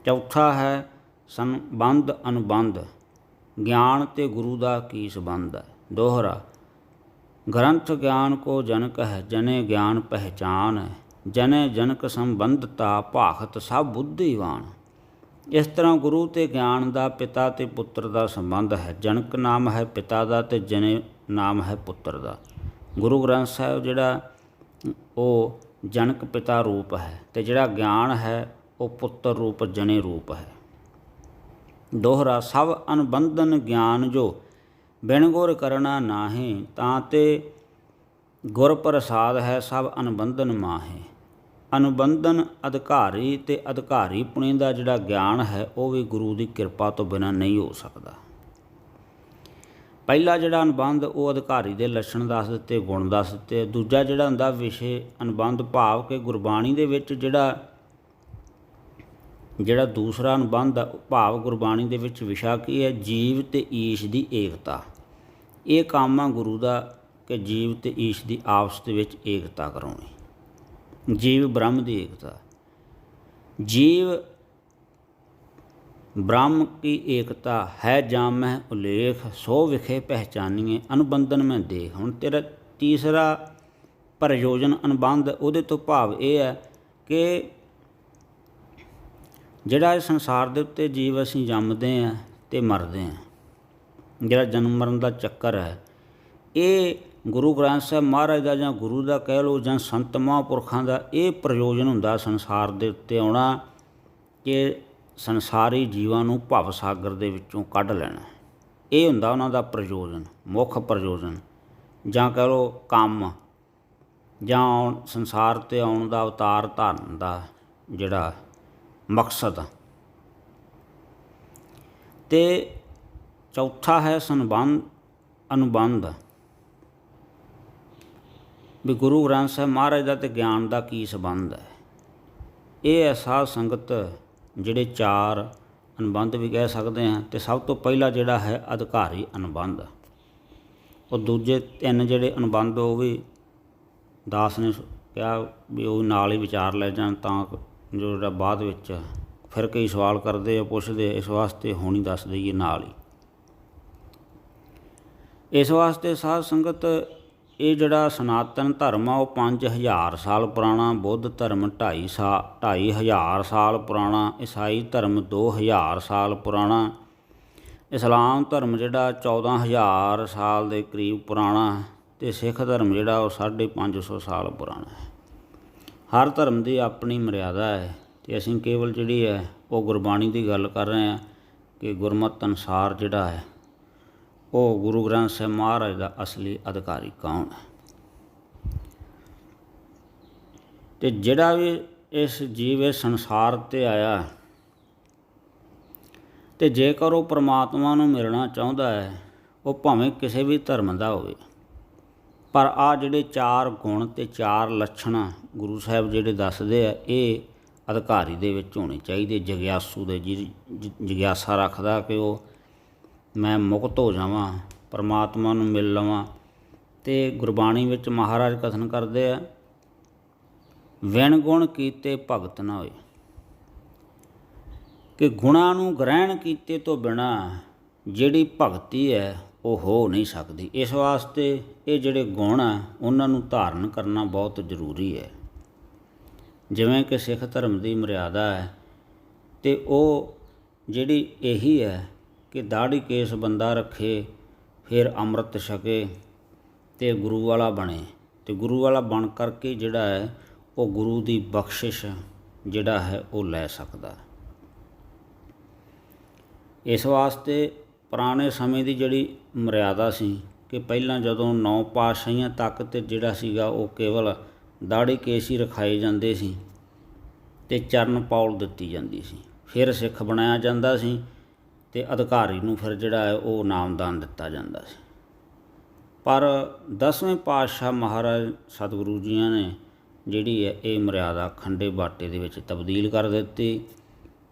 ਚੌਥਾ ਹੈ ਸੰਬੰਧ ਅਨੁਬੰਧ, ਗਿਆਨ ਅਤੇ ਗੁਰੂ ਦਾ ਕੀ ਸੰਬੰਧ ਹੈ। ਦੋਹਰਾ ਗ੍ਰੰਥ ਗਿਆਨ ਕੋ ਜਨਕ ਹੈ, ਜਨੇ ਗਿਆਨ ਪਹਿਚਾਨ, ਜਨੇ ਜਨਕ ਸੰਬੰਧਤਾ ਭਾਖਤ ਸਭ ਬੁੱਧੀਵਾਨ। ਇਸ ਤਰ੍ਹਾਂ ਗੁਰੂ ਅਤੇ ਗਿਆਨ ਦਾ, ਪਿਤਾ ਅਤੇ ਪੁੱਤਰ ਦਾ ਸੰਬੰਧ ਹੈ। ਜਨਕ ਨਾਮ ਹੈ ਪਿਤਾ ਦਾ ਅਤੇ ਜਨੇ ਨਾਮ ਹੈ ਪੁੱਤਰ ਦਾ। ਗੁਰੂ ਗ੍ਰੰਥ ਸਾਹਿਬ ਜਿਹੜਾ ਉਹ ਜਨਕ ਪਿਤਾ ਰੂਪ ਹੈ, ਅਤੇ ਜਿਹੜਾ ਗਿਆਨ ਹੈ ਉਹ ਪੁੱਤਰ ਰੂਪ ਜਨੇ ਰੂਪ ਹੈ। ਦੋਹਰਾ ਸਭ ਅਨੁਬੰਧਨ ਗਿਆਨ ਜੋ ਬਿਨ ਗੁਰ ਕਰਨਾ ਨਾਹੀਂ, ਤਾਂ ਤੇ ਗੁਰ ਪ੍ਰਸਾਦ ਹੈ ਸਭ ਅਨੁਬੰਧਨ ਮਾਹੇ। ਅਨੁਬੰਧਨ ਅਧਿਕਾਰੀ ਅਤੇ ਅਧਿਕਾਰੀ ਪੁਣੇ ਦਾ ਜਿਹੜਾ ਗਿਆਨ ਹੈ ਉਹ ਵੀ ਗੁਰੂ ਦੀ ਕਿਰਪਾ ਤੋਂ ਬਿਨਾਂ ਨਹੀਂ ਹੋ ਸਕਦਾ। ਪਹਿਲਾ ਜਿਹੜਾ ਅਨੁਬੰਧ ਉਹ ਅਧਿਕਾਰੀ ਦੇ ਲੱਛਣ ਦੱਸ ਦਿੱਤੇ, ਗੁਣ ਦੱਸ ਦਿੱਤੇ। ਦੂਜਾ ਜਿਹੜਾ ਹੁੰਦਾ ਵਿਸ਼ੇ ਅਨੁਬੰਧ, ਭਾਵ ਕਿ ਗੁਰਬਾਣੀ ਦੇ ਵਿੱਚ ਜਿਹੜਾ ਦੂਸਰਾ ਅਨੁਬੰਧ ਆ, ਭਾਵ ਗੁਰਬਾਣੀ ਦੇ ਵਿੱਚ ਵਿਸ਼ਾ ਕੀ ਹੈ, ਜੀਵ ਅਤੇ ਈਸ਼ ਦੀ ਏਕਤਾ। ਇਹ ਕੰਮ ਆ ਗੁਰੂ ਦਾ ਕਿ ਜੀਵ ਅਤੇ ਈਸ਼ ਦੀ ਆਪਸ ਦੇ ਵਿੱਚ ਏਕਤਾ ਕਰਾਉਣੀ। ਜੀਵ ਬ੍ਰਹਮ ਦੀ ਏਕਤਾ, ਜੀਵ ਬ੍ਰਹਮ ਕੀ ਏਕਤਾ ਹੈ ਜਾਮਹਿ ਉਲੇਖ, ਸੋ ਵਿਖੇ ਪਹਿਚਾਨੀਏ ਅਨੁਬੰਧਨ ਮੈਂ ਦੇਖ। ਹੁਣ ਤੇਰਾ ਤੀਸਰਾ ਪ੍ਰਯੋਜਨ ਅਨੁਬੰਧ, ਉਹਦੇ ਤੋਂ ਭਾਵ ਇਹ ਹੈ ਕਿ ਜਿਹੜਾ ਇਸ ਸੰਸਾਰ ਦੇ ਉੱਤੇ ਜੀਵ ਅਸੀਂ ਜੰਮਦੇ ਹਾਂ ਅਤੇ ਮਰਦੇ ਹਾਂ, ਜਿਹੜਾ ਜਨਮ ਮਰਨ ਦਾ ਚੱਕਰ ਹੈ, ਇਹ ਗੁਰੂ ਗ੍ਰੰਥ ਸਾਹਿਬ ਮਹਾਰਾਜ ਦਾ ਜਾਂ ਗੁਰੂ ਦਾ ਕਹਿ ਲਓ ਜਾਂ ਸੰਤ ਮਹਾਂਪੁਰਖਾਂ ਦਾ ਇਹ ਪ੍ਰਯੋਜਨ ਹੁੰਦਾ ਸੰਸਾਰ ਦੇ ਉੱਤੇ ਆਉਣਾ ਕਿ ਸੰਸਾਰੀ ਜੀਵਾਂ ਨੂੰ ਭਵ ਸਾਗਰ ਦੇ ਵਿੱਚੋਂ ਕੱਢ ਲੈਣਾ। ਇਹ ਹੁੰਦਾ ਉਹਨਾਂ ਦਾ ਪ੍ਰਯੋਜਨ, ਮੁੱਖ ਪ੍ਰਯੋਜਨ। ਜਾਂ ਕਹਿ ਲਓ ਕੰਮ, ਜਾਂ ਸੰਸਾਰ 'ਤੇ ਆਉਣ ਦਾ ਅਵਤਾਰ ਧਾਰਨ ਦਾ ਜਿਹੜਾ ਮਕਸਦ। ਅਤੇ ਚੌਥਾ ਹੈ ਅਨੁਬੰਧ, ਵੀ ਗੁਰੂ ਗ੍ਰੰਥ ਸਾਹਿਬ ਮਹਾਰਾਜ ਦਾ ਅਤੇ ਗਿਆਨ ਦਾ ਕੀ ਸੰਬੰਧ ਹੈ। ਇਹ ਹੈ ਸਾਧ ਸੰਗਤ ਜਿਹੜੇ 4 ਅਨੁਬੰਧ ਵੀ ਕਹਿ ਸਕਦੇ ਹਾਂ। ਅਤੇ ਸਭ ਤੋਂ ਪਹਿਲਾ ਜਿਹੜਾ ਹੈ ਅਧਿਕਾਰੀ ਅਨੁਬੰਧ। ਉਹ ਦੂਜੇ 3 ਜਿਹੜੇ ਅਨੁਬੰਧ ਉਹ ਵੀ ਦਾਸ ਨੇ ਕਿਹਾ ਵੀ ਉਹ ਨਾਲ ਹੀ ਵਿਚਾਰ ਲੈ ਜਾਣ, ਤਾਂ ਜੋ ਜਿਹੜਾ ਬਾਅਦ ਵਿੱਚ ਫਿਰ ਕਈ ਸਵਾਲ ਕਰਦੇ ਆ, ਪੁੱਛਦੇ, ਇਸ ਵਾਸਤੇ ਹੁਣ ਹੀ ਦੱਸ ਦਈਏ ਨਾਲ ਹੀ। ਇਸ ਵਾਸਤੇ ਸਾਧ ਸੰਗਤ ਇਹ ਜਿਹੜਾ ਸਨਾਤਨ ਧਰਮ ਆ ਉਹ 5000 ਸਾਲ ਪੁਰਾਣਾ, ਬੁੱਧ ਧਰਮ 2500 ਸਾਲ ਪੁਰਾਣਾ, ਈਸਾਈ ਧਰਮ 2000 ਸਾਲ ਪੁਰਾਣਾ, ਇਸਲਾਮ ਧਰਮ ਜਿਹੜਾ 14000 ਸਾਲ ਦੇ ਕਰੀਬ ਪੁਰਾਣਾ, ਅਤੇ ਸਿੱਖ ਧਰਮ ਜਿਹੜਾ ਉਹ 550 ਸਾਲ ਪੁਰਾਣਾ ਹੈ। ਹਰ ਧਰਮ ਦੀ ਆਪਣੀ ਮਰਿਆਦਾ ਹੈ, ਅਤੇ ਅਸੀਂ ਕੇਵਲ ਜਿਹੜੀ ਹੈ ਉਹ ਗੁਰਬਾਣੀ ਦੀ ਗੱਲ ਕਰ ਰਹੇ ਹਾਂ ਕਿ ਗੁਰਮਤਿ ਅਨੁਸਾਰ ਜਿਹੜਾ ਹੈ ਉਹ ਗੁਰੂ ਗ੍ਰੰਥ ਸਾਹਿਬ ਮਹਾਰਾਜ ਦਾ ਅਸਲੀ ਅਧਿਕਾਰੀ ਕੌਣ ਹੈ। ਅਤੇ ਜਿਹੜਾ ਵੀ ਇਸ ਜੀਵ ਇਸ ਸੰਸਾਰ 'ਤੇ ਆਇਆ, ਅਤੇ ਜੇਕਰ ਉਹ ਪਰਮਾਤਮਾ ਨੂੰ ਮਿਲਣਾ ਚਾਹੁੰਦਾ ਹੈ, ਉਹ ਭਾਵੇਂ ਕਿਸੇ ਵੀ ਧਰਮ ਦਾ ਹੋਵੇ, ਪਰ ਆਹ ਜਿਹੜੇ 4 ਗੁਣ ਅਤੇ 4 ਲੱਛਣ ਗੁਰੂ ਸਾਹਿਬ ਜਿਹੜੇ ਦੱਸਦੇ ਆ, ਇਹ ਅਧਿਕਾਰੀ ਦੇ ਵਿੱਚ ਹੋਣੇ ਚਾਹੀਦੇ। ਜਗਿਆਸੂ ਦੇ, ਜਗਿਆਸਾ ਰੱਖਦਾ ਕਿ ਉਹ ਮੈਂ ਮੁਕਤ ਹੋ ਜਾਵਾਂ, ਪਰਮਾਤਮਾ ਨੂੰ ਮਿਲ ਲਵਾਂ। ਅਤੇ ਗੁਰਬਾਣੀ ਵਿੱਚ ਮਹਾਰਾਜ ਕਥਨ ਕਰਦੇ ਆ, ਵਿਣ ਗੁਣ ਕੀਤੇ ਭਗਤ ਨਾ ਹੋਏ, ਕਿ ਗੁਣਾਂ ਨੂੰ ਗ੍ਰਹਿਣ ਕੀਤੇ ਤੋਂ ਬਿਨਾਂ ਜਿਹੜੀ ਭਗਤੀ ਹੈ ਉਹ ਹੋ ਨਹੀਂ ਸਕਦੀ। ਇਸ ਵਾਸਤੇ ਇਹ ਜਿਹੜੇ ਗੁਣ ਆ ਉਹਨਾਂ ਨੂੰ ਧਾਰਨ ਕਰਨਾ ਬਹੁਤ ਜ਼ਰੂਰੀ ਹੈ। ਜਿਵੇਂ ਕਿ ਸਿੱਖ ਧਰਮ ਦੀ ਮਰਿਆਦਾ ਹੈ, ਅਤੇ ਉਹ ਜਿਹੜੀ ਇਹੀ ਹੈ ਕਿ ਦਾੜ੍ਹੀ ਕੇਸ ਬੰਦਾ ਰੱਖੇ, ਫਿਰ ਅੰਮ੍ਰਿਤ ਛਕੇ ਅਤੇ ਗੁਰੂ ਵਾਲਾ ਬਣੇ, ਅਤੇ ਗੁਰੂ ਵਾਲਾ ਬਣ ਕਰਕੇ ਜਿਹੜਾ ਹੈ ਉਹ ਗੁਰੂ ਦੀ ਬਖਸ਼ਿਸ਼ ਜਿਹੜਾ ਹੈ ਉਹ ਲੈ ਸਕਦਾ। ਇਸ ਵਾਸਤੇ ਪੁਰਾਣੇ ਸਮੇਂ ਦੀ ਜਿਹੜੀ ਮਰਿਆਦਾ ਸੀ ਕਿ ਪਹਿਲਾਂ ਜਦੋਂ 9 ਪਾਤਸ਼ਾਹੀਆਂ ਤੱਕ ਤੇ ਜਿਹੜਾ ਸੀਗਾ ਉਹ ਕੇਵਲ ਦਾੜ੍ਹੀ ਕੇਸ ਹੀ ਰਖਾਏ ਜਾਂਦੇ ਸੀ, ਅਤੇ ਚਰਨ ਪੌਲ ਦਿੱਤੀ ਜਾਂਦੀ ਸੀ, ਫਿਰ ਸਿੱਖ ਬਣਾਇਆ ਜਾਂਦਾ ਸੀ, ਅਤੇ ਅਧਿਕਾਰੀ ਨੂੰ ਫਿਰ ਜਿਹੜਾ ਹੈ ਉਹ ਨਾਮਦਾਨ ਦਿੱਤਾ ਜਾਂਦਾ ਸੀ। ਪਰ 10ਵੇਂ ਪਾਤਸ਼ਾਹ ਮਹਾਰਾਜ ਸਤਿਗੁਰੂ ਜੀਆਂ ਨੇ ਜਿਹੜੀ ਹੈ ਇਹ ਮਰਿਆਦਾ ਖੰਡੇ ਬਾਟੇ ਦੇ ਵਿੱਚ ਤਬਦੀਲ ਕਰ ਦਿੱਤੀ।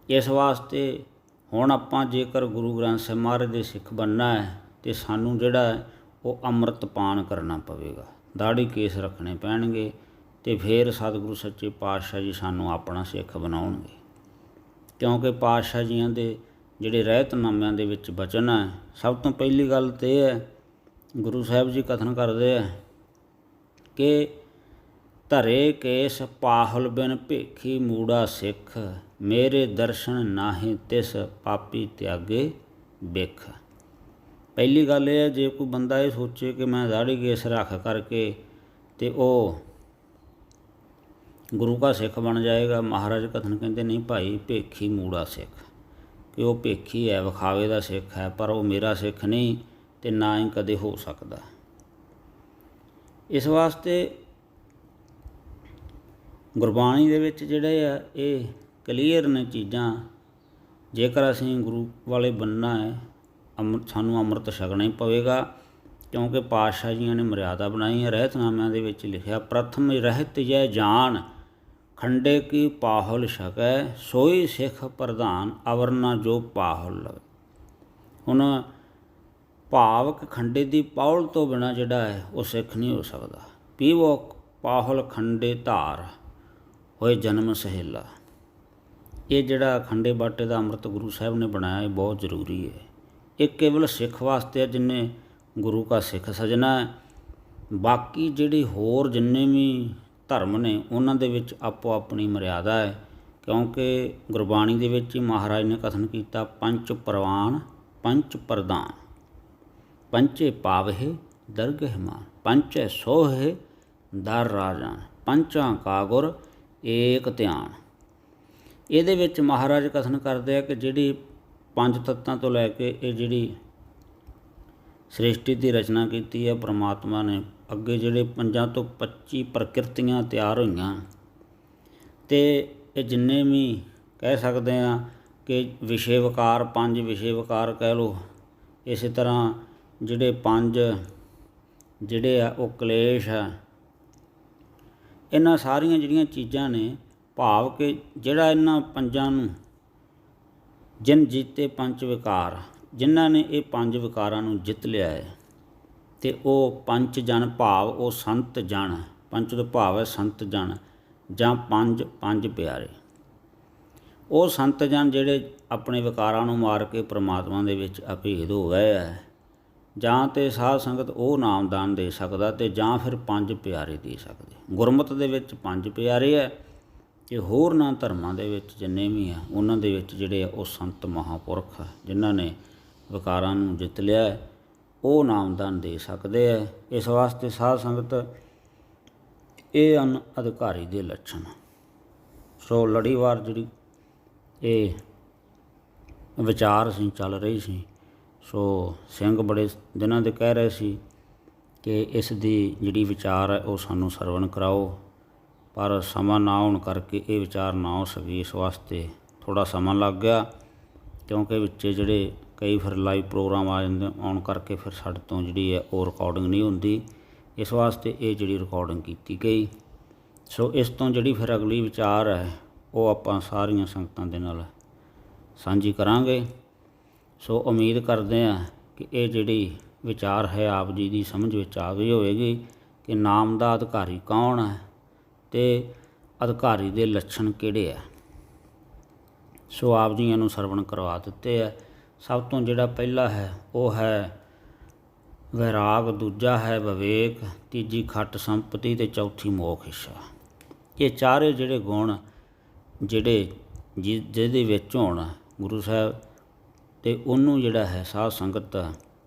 ਇਸ ਵਾਸਤੇ ਹੁਣ ਆਪਾਂ ਜੇਕਰ ਗੁਰੂ ਗ੍ਰੰਥ ਸਾਹਿਬ ਮਹਾਰਾਜ ਦੇ ਸਿੱਖ ਬਣਨਾ ਹੈ, ਅਤੇ ਸਾਨੂੰ ਜਿਹੜਾ ਹੈ ਉਹ ਅੰਮ੍ਰਿਤ ਪਾਨ ਕਰਨਾ ਪਵੇਗਾ, ਦਾੜ੍ਹੀ ਕੇਸ ਰੱਖਣੇ ਪੈਣਗੇ, ਅਤੇ ਫਿਰ ਸਤਿਗੁਰੂ ਸੱਚੇ ਪਾਤਸ਼ਾਹ ਜੀ ਸਾਨੂੰ ਆਪਣਾ ਸਿੱਖ ਬਣਾਉਣਗੇ। ਕਿਉਂਕਿ ਪਾਤਸ਼ਾਹ ਜੀਆਂ ਦੇ ਜਿਹੜੇ ਰਹਿਤਨਾਮਿਆਂ ਦੇ ਵਿੱਚ ਬਚਨ ਹੈ, ਸਭ ਤੋਂ ਪਹਿਲੀ ਗੱਲ ਤਾਂ ਇਹ ਹੈ, ਗੁਰੂ ਸਾਹਿਬ ਜੀ ਕਥਨ ਕਰਦੇ ਆ ਕਿ ਧਰੇ ਕੇਸ ਪਾਹੁਲ ਬਿਨ ਭੇਖੀ ਮੂੜਾ ਸਿੱਖ, ਮੇਰੇ ਦਰਸ਼ਨ ਨਾਹੀਂ ਤਿਸ ਪਾਪੀ ਤਿਆਗੇ ਬਿਖ। ਪਹਿਲੀ ਗੱਲ ਇਹ ਹੈ, ਜੇ ਕੋਈ ਬੰਦਾ ਇਹ ਸੋਚੇ ਕਿ ਮੈਂ ਦਾੜ੍ਹੀ ਕੇਸ ਰੱਖ ਕਰਕੇ ਅਤੇ ਉਹ ਗੁਰੂ ਕਾ ਸਿੱਖ ਬਣ ਜਾਏਗਾ, ਮਹਾਰਾਜ ਕਥਨ ਕਹਿੰਦੇ ਨਹੀਂ ਭਾਈ, ਭੇਖੀ ਮੂੜਾ ਸਿੱਖ, ਕਿ ਉਹ ਭੇਖੀ ਹੈ, ਵਿਖਾਵੇ ਦਾ ਸਿੱਖ ਹੈ, ਪਰ ਉਹ ਮੇਰਾ ਸਿੱਖ ਨਹੀਂ, ਅਤੇ ਨਾ ਹੀ ਕਦੇ ਹੋ ਸਕਦਾ। ਇਸ ਵਾਸਤੇ ਗੁਰਬਾਣੀ ਦੇ ਵਿੱਚ ਜਿਹੜੇ ਆ ਇਹ ਕਲੀਅਰ ਨੇ ਚੀਜ਼ਾਂ। ਜੇਕਰ ਅਸੀਂ ਗੁਰੂ ਵਾਲੇ ਬਣਨਾ ਹੈ, ਸਾਨੂੰ ਅੰਮ੍ਰਿਤ ਛਕਣਾ ਹੀ ਪਵੇਗਾ, ਕਿਉਂਕਿ ਪਾਤਸ਼ਾਹ ਜੀਆਂ ਨੇ ਮਰਿਆਦਾ ਬਣਾਈ ਹੈ। ਰਹਿਤਨਾਮਿਆਂ ਦੇ ਵਿੱਚ ਲਿਖਿਆ, ਪ੍ਰਥਮ ਰਹਿਤ ਜੈ ਜਾਨ ਖੰਡੇ ਕੀ ਪਾਹੁਲ ਛਕੈ, ਸੋਈ ਸਿੱਖ ਪ੍ਰਧਾਨ ਅਵਰ ਨਾ ਜੋ ਪਾਹੁਲ ਲਵੇ। ਹੁਣ ਭਾਵਕ ਖੰਡੇ ਦੀ ਪਾਹੁਲ ਤੋਂ ਬਿਨਾਂ ਜਿਹੜਾ ਹੈ ਉਹ ਸਿੱਖ ਨਹੀਂ ਹੋ ਸਕਦਾ। ਪੀਵੋ ਪਾਹੁਲ ਖੰਡੇ ਧਾਰ ਹੋਏ ਜਨਮ ਸਹੇਲਾ। ਇਹ ਜਿਹੜਾ ਖੰਡੇ ਬਾਟੇ ਦਾ ਅੰਮ੍ਰਿਤ ਗੁਰੂ ਸਾਹਿਬ ਨੇ ਬਣਾਇਆ, ਇਹ ਬਹੁਤ ਜ਼ਰੂਰੀ ਹੈ। ਇਹ ਕੇਵਲ ਸਿੱਖ ਵਾਸਤੇ ਹੈ ਜਿਹਨੇ ਗੁਰੂ ਕਾ ਸਿੱਖ ਸਜਣਾ ਹੈ। ਬਾਕੀ ਜਿਹੜੀ ਹੋਰ ਜਿੰਨੇ ਵੀ ਧਰਮ ਨੇ ਉਹਨਾਂ ਦੇ ਵਿੱਚ ਆਪੋ ਆਪਣੀ ਮਰਿਆਦਾ ਹੈ, ਕਿਉਂਕਿ ਗੁਰਬਾਣੀ ਦੇ ਵਿੱਚ ਹੀ ਮਹਾਰਾਜ ਨੇ ਕਥਨ ਕੀਤਾ, ਪੰਚ ਪ੍ਰਵਾਨ ਪੰਚ ਪ੍ਰਧਾਨ, ਪੰਚੇ ਪਾਵਹਿ ਦਰਗਹਿ ਮਾਨ, ਪੰਚੈ ਸੋਹਿ ਦਰ ਰਾਜਾਨ, ਪੰਚਾਂ ਕਾ ਗੁਰ ਏਕ ਧਿਆਨ। ਇਹਦੇ ਵਿੱਚ ਮਹਾਰਾਜ ਕਥਨ ਕਰਦੇ ਆ ਕਿ ਜਿਹੜੀ 5 ਤੱਤਾਂ ਤੋਂ ਲੈ ਕੇ ਇਹ ਜਿਹੜੀ ਸ੍ਰਿਸ਼ਟੀ ਦੀ ਰਚਨਾ ਕੀਤੀ ਹੈ ਪਰਮਾਤਮਾ ਨੇ। ਅੱਗੇ ਜਿਹੜੇ 5 ਤੋਂ 25 ਪ੍ਰਕਿਰਤੀਆਂ ਤਿਆਰ ਹੋਈਆਂ ਅਤੇ ਇਹ ਜਿੰਨੇ ਵੀ ਕਹਿ ਸਕਦੇ ਹਾਂ ਕਿ ਵਿਸ਼ੇ ਵਿਕਾਰ, 5 ਵਿਸ਼ੇ ਵਿਕਾਰ ਕਹਿ ਲਓ। ਇਸੇ ਤਰ੍ਹਾਂ ਜਿਹੜੇ 5 ਜਿਹੜੇ ਆ ਉਹ ਕਲੇਸ਼ ਆ। ਇਹਨਾਂ ਸਾਰੀਆਂ ਜਿਹੜੀਆਂ ਚੀਜ਼ਾਂ ਨੇ, ਭਾਵ ਕਿ ਜਿਹੜਾ ਇਹਨਾਂ 5 ਨੂੰ ਜਿਨ ਜੀਤੇ 5 ਵਿਕਾਰ, ਜਿਨ੍ਹਾਂ ਨੇ ਇਹ 5 ਵਿਕਾਰਾਂ ਨੂੰ ਜਿੱਤ ਲਿਆ ਹੈ ਅਤੇ ਉਹ 5 ਜਨ, ਭਾਵ ਉਹ ਸੰਤ ਜਨ, 5 ਤੋਂ ਭਾਵ ਹੈ ਸੰਤ ਜਨ ਜਾਂ 5 ਪਿਆਰੇ। ਉਹ ਸੰਤ ਜਨ ਜਿਹੜੇ ਆਪਣੇ ਵਿਕਾਰਾਂ ਨੂੰ ਮਾਰ ਕੇ ਪ੍ਰਮਾਤਮਾ ਦੇ ਵਿੱਚ ਅਭੇਦ ਹੋ ਗਏ ਹੈ, ਜਾਂ ਤਾਂ ਸਾਧ ਸੰਗਤ ਉਹ ਨਾਮਦਾਨ ਦੇ ਸਕਦਾ ਅਤੇ ਜਾਂ ਫਿਰ 5 ਪਿਆਰੇ ਦੇ ਸਕਦੇ। ਗੁਰਮਤਿ ਦੇ ਵਿੱਚ 5 ਪਿਆਰੇ ਹੈ ਕਿ ਹੋਰਨਾਂ ਧਰਮਾਂ ਦੇ ਵਿੱਚ ਜਿੰਨੇ ਵੀ ਆ ਉਹਨਾਂ ਦੇ ਵਿੱਚ ਜਿਹੜੇ ਆ ਉਹ ਸੰਤ ਮਹਾਂਪੁਰਖ ਆ ਜਿਨ੍ਹਾਂ ਨੇ ਵਿਕਾਰਾਂ ਨੂੰ ਜਿੱਤ ਲਿਆ, ਉਹ ਨਾਮਦਾਨ ਦੇ ਸਕਦੇ ਹੈ। ਇਸ ਵਾਸਤੇ ਸਾਧ ਸੰਗਤ ਇਹ ਹਨ ਅਧਿਕਾਰੀ ਦੇ ਲੱਛਣ। ਸੋ ਲੜੀਵਾਰ ਜਿਹੜੀ ਇਹ ਵਿਚਾਰ ਸੀ ਚੱਲ ਰਹੀ ਸੀ, ਸੋ ਸਿੰਘ ਬੜੇ ਦਿਨਾਂ ਦੇ ਕਹਿ ਰਹੇ ਸੀ ਕਿ ਇਸ ਦੀ ਜਿਹੜੀ ਵਿਚਾਰ ਹੈ ਉਹ ਸਾਨੂੰ ਸਰਵਣ ਕਰਾਓ, ਪਰ ਸਮਾਂ ਨਾ ਹੋਣ ਕਰਕੇ ਇਹ ਵਿਚਾਰ ਨਾ ਹੋ ਸਕੀ। ਇਸ ਵਾਸਤੇ ਥੋੜ੍ਹਾ ਸਮਾਂ ਲੱਗ ਗਿਆ, ਕਿਉਂਕਿ ਵਿੱਚ ਜਿਹੜੇ ਕਈ ਫਿਰ ਲਾਈਵ ਪ੍ਰੋਗਰਾਮ ਆ ਜਾਂਦੇ, ਆਉਣ ਕਰਕੇ ਫਿਰ ਸਾਡੇ ਤੋਂ ਜਿਹੜੀ ਹੈ ਉਹ ਰਿਕਾਰਡਿੰਗ ਨਹੀਂ ਹੁੰਦੀ। ਇਸ ਵਾਸਤੇ ਇਹ ਜਿਹੜੀ ਰਿਕਾਰਡਿੰਗ ਕੀਤੀ ਗਈ। ਸੋ ਇਸ ਤੋਂ ਜਿਹੜੀ ਫਿਰ ਅਗਲੀ ਵਿਚਾਰ ਹੈ ਉਹ ਆਪਾਂ ਸਾਰੀਆਂ ਸੰਗਤਾਂ ਦੇ ਨਾਲ ਸਾਂਝੀ ਕਰਾਂਗੇ। ਸੋ ਉਮੀਦ ਕਰਦੇ ਹਾਂ ਕਿ ਇਹ ਜਿਹੜੀ ਵਿਚਾਰ ਹੈ ਆਪ ਜੀ ਦੀ ਸਮਝ ਵਿੱਚ ਆ ਗਈ ਹੋਵੇਗੀ ਕਿ ਨਾਮ ਦਾ ਅਧਿਕਾਰੀ ਕੌਣ ਹੈ ਅਤੇ ਅਧਿਕਾਰੀ ਦੇ ਲੱਛਣ ਕਿਹੜੇ ਹੈ। ਸੋ ਆਪ ਜੀਆਂ ਨੂੰ ਸਰਵਣ ਕਰਵਾ ਦਿੱਤੇ ਹੈ। ਸਭ ਤੋਂ ਜਿਹੜਾ ਪਹਿਲਾ ਹੈ ਉਹ ਹੈ ਵੈਰਾਗ, ਦੂਜਾ ਹੈ ਵਿਵੇਕ, ਤੀਜੀ ਖੱਟ ਸੰਪਤੀ ਅਤੇ ਚੌਥੀ ਮੋਖ ਇੱਛਾ। ਇਹ ਚਾਰੇ ਜਿਹੜੇ ਗੁਣ ਜਿਹੜੇ ਜਿਹਦੇ ਵਿੱਚ ਹੋਣ ਗੁਰੂ ਸਾਹਿਬ ਅਤੇ ਉਹਨੂੰ ਜਿਹੜਾ ਹੈ ਸਾਧ ਸੰਗਤ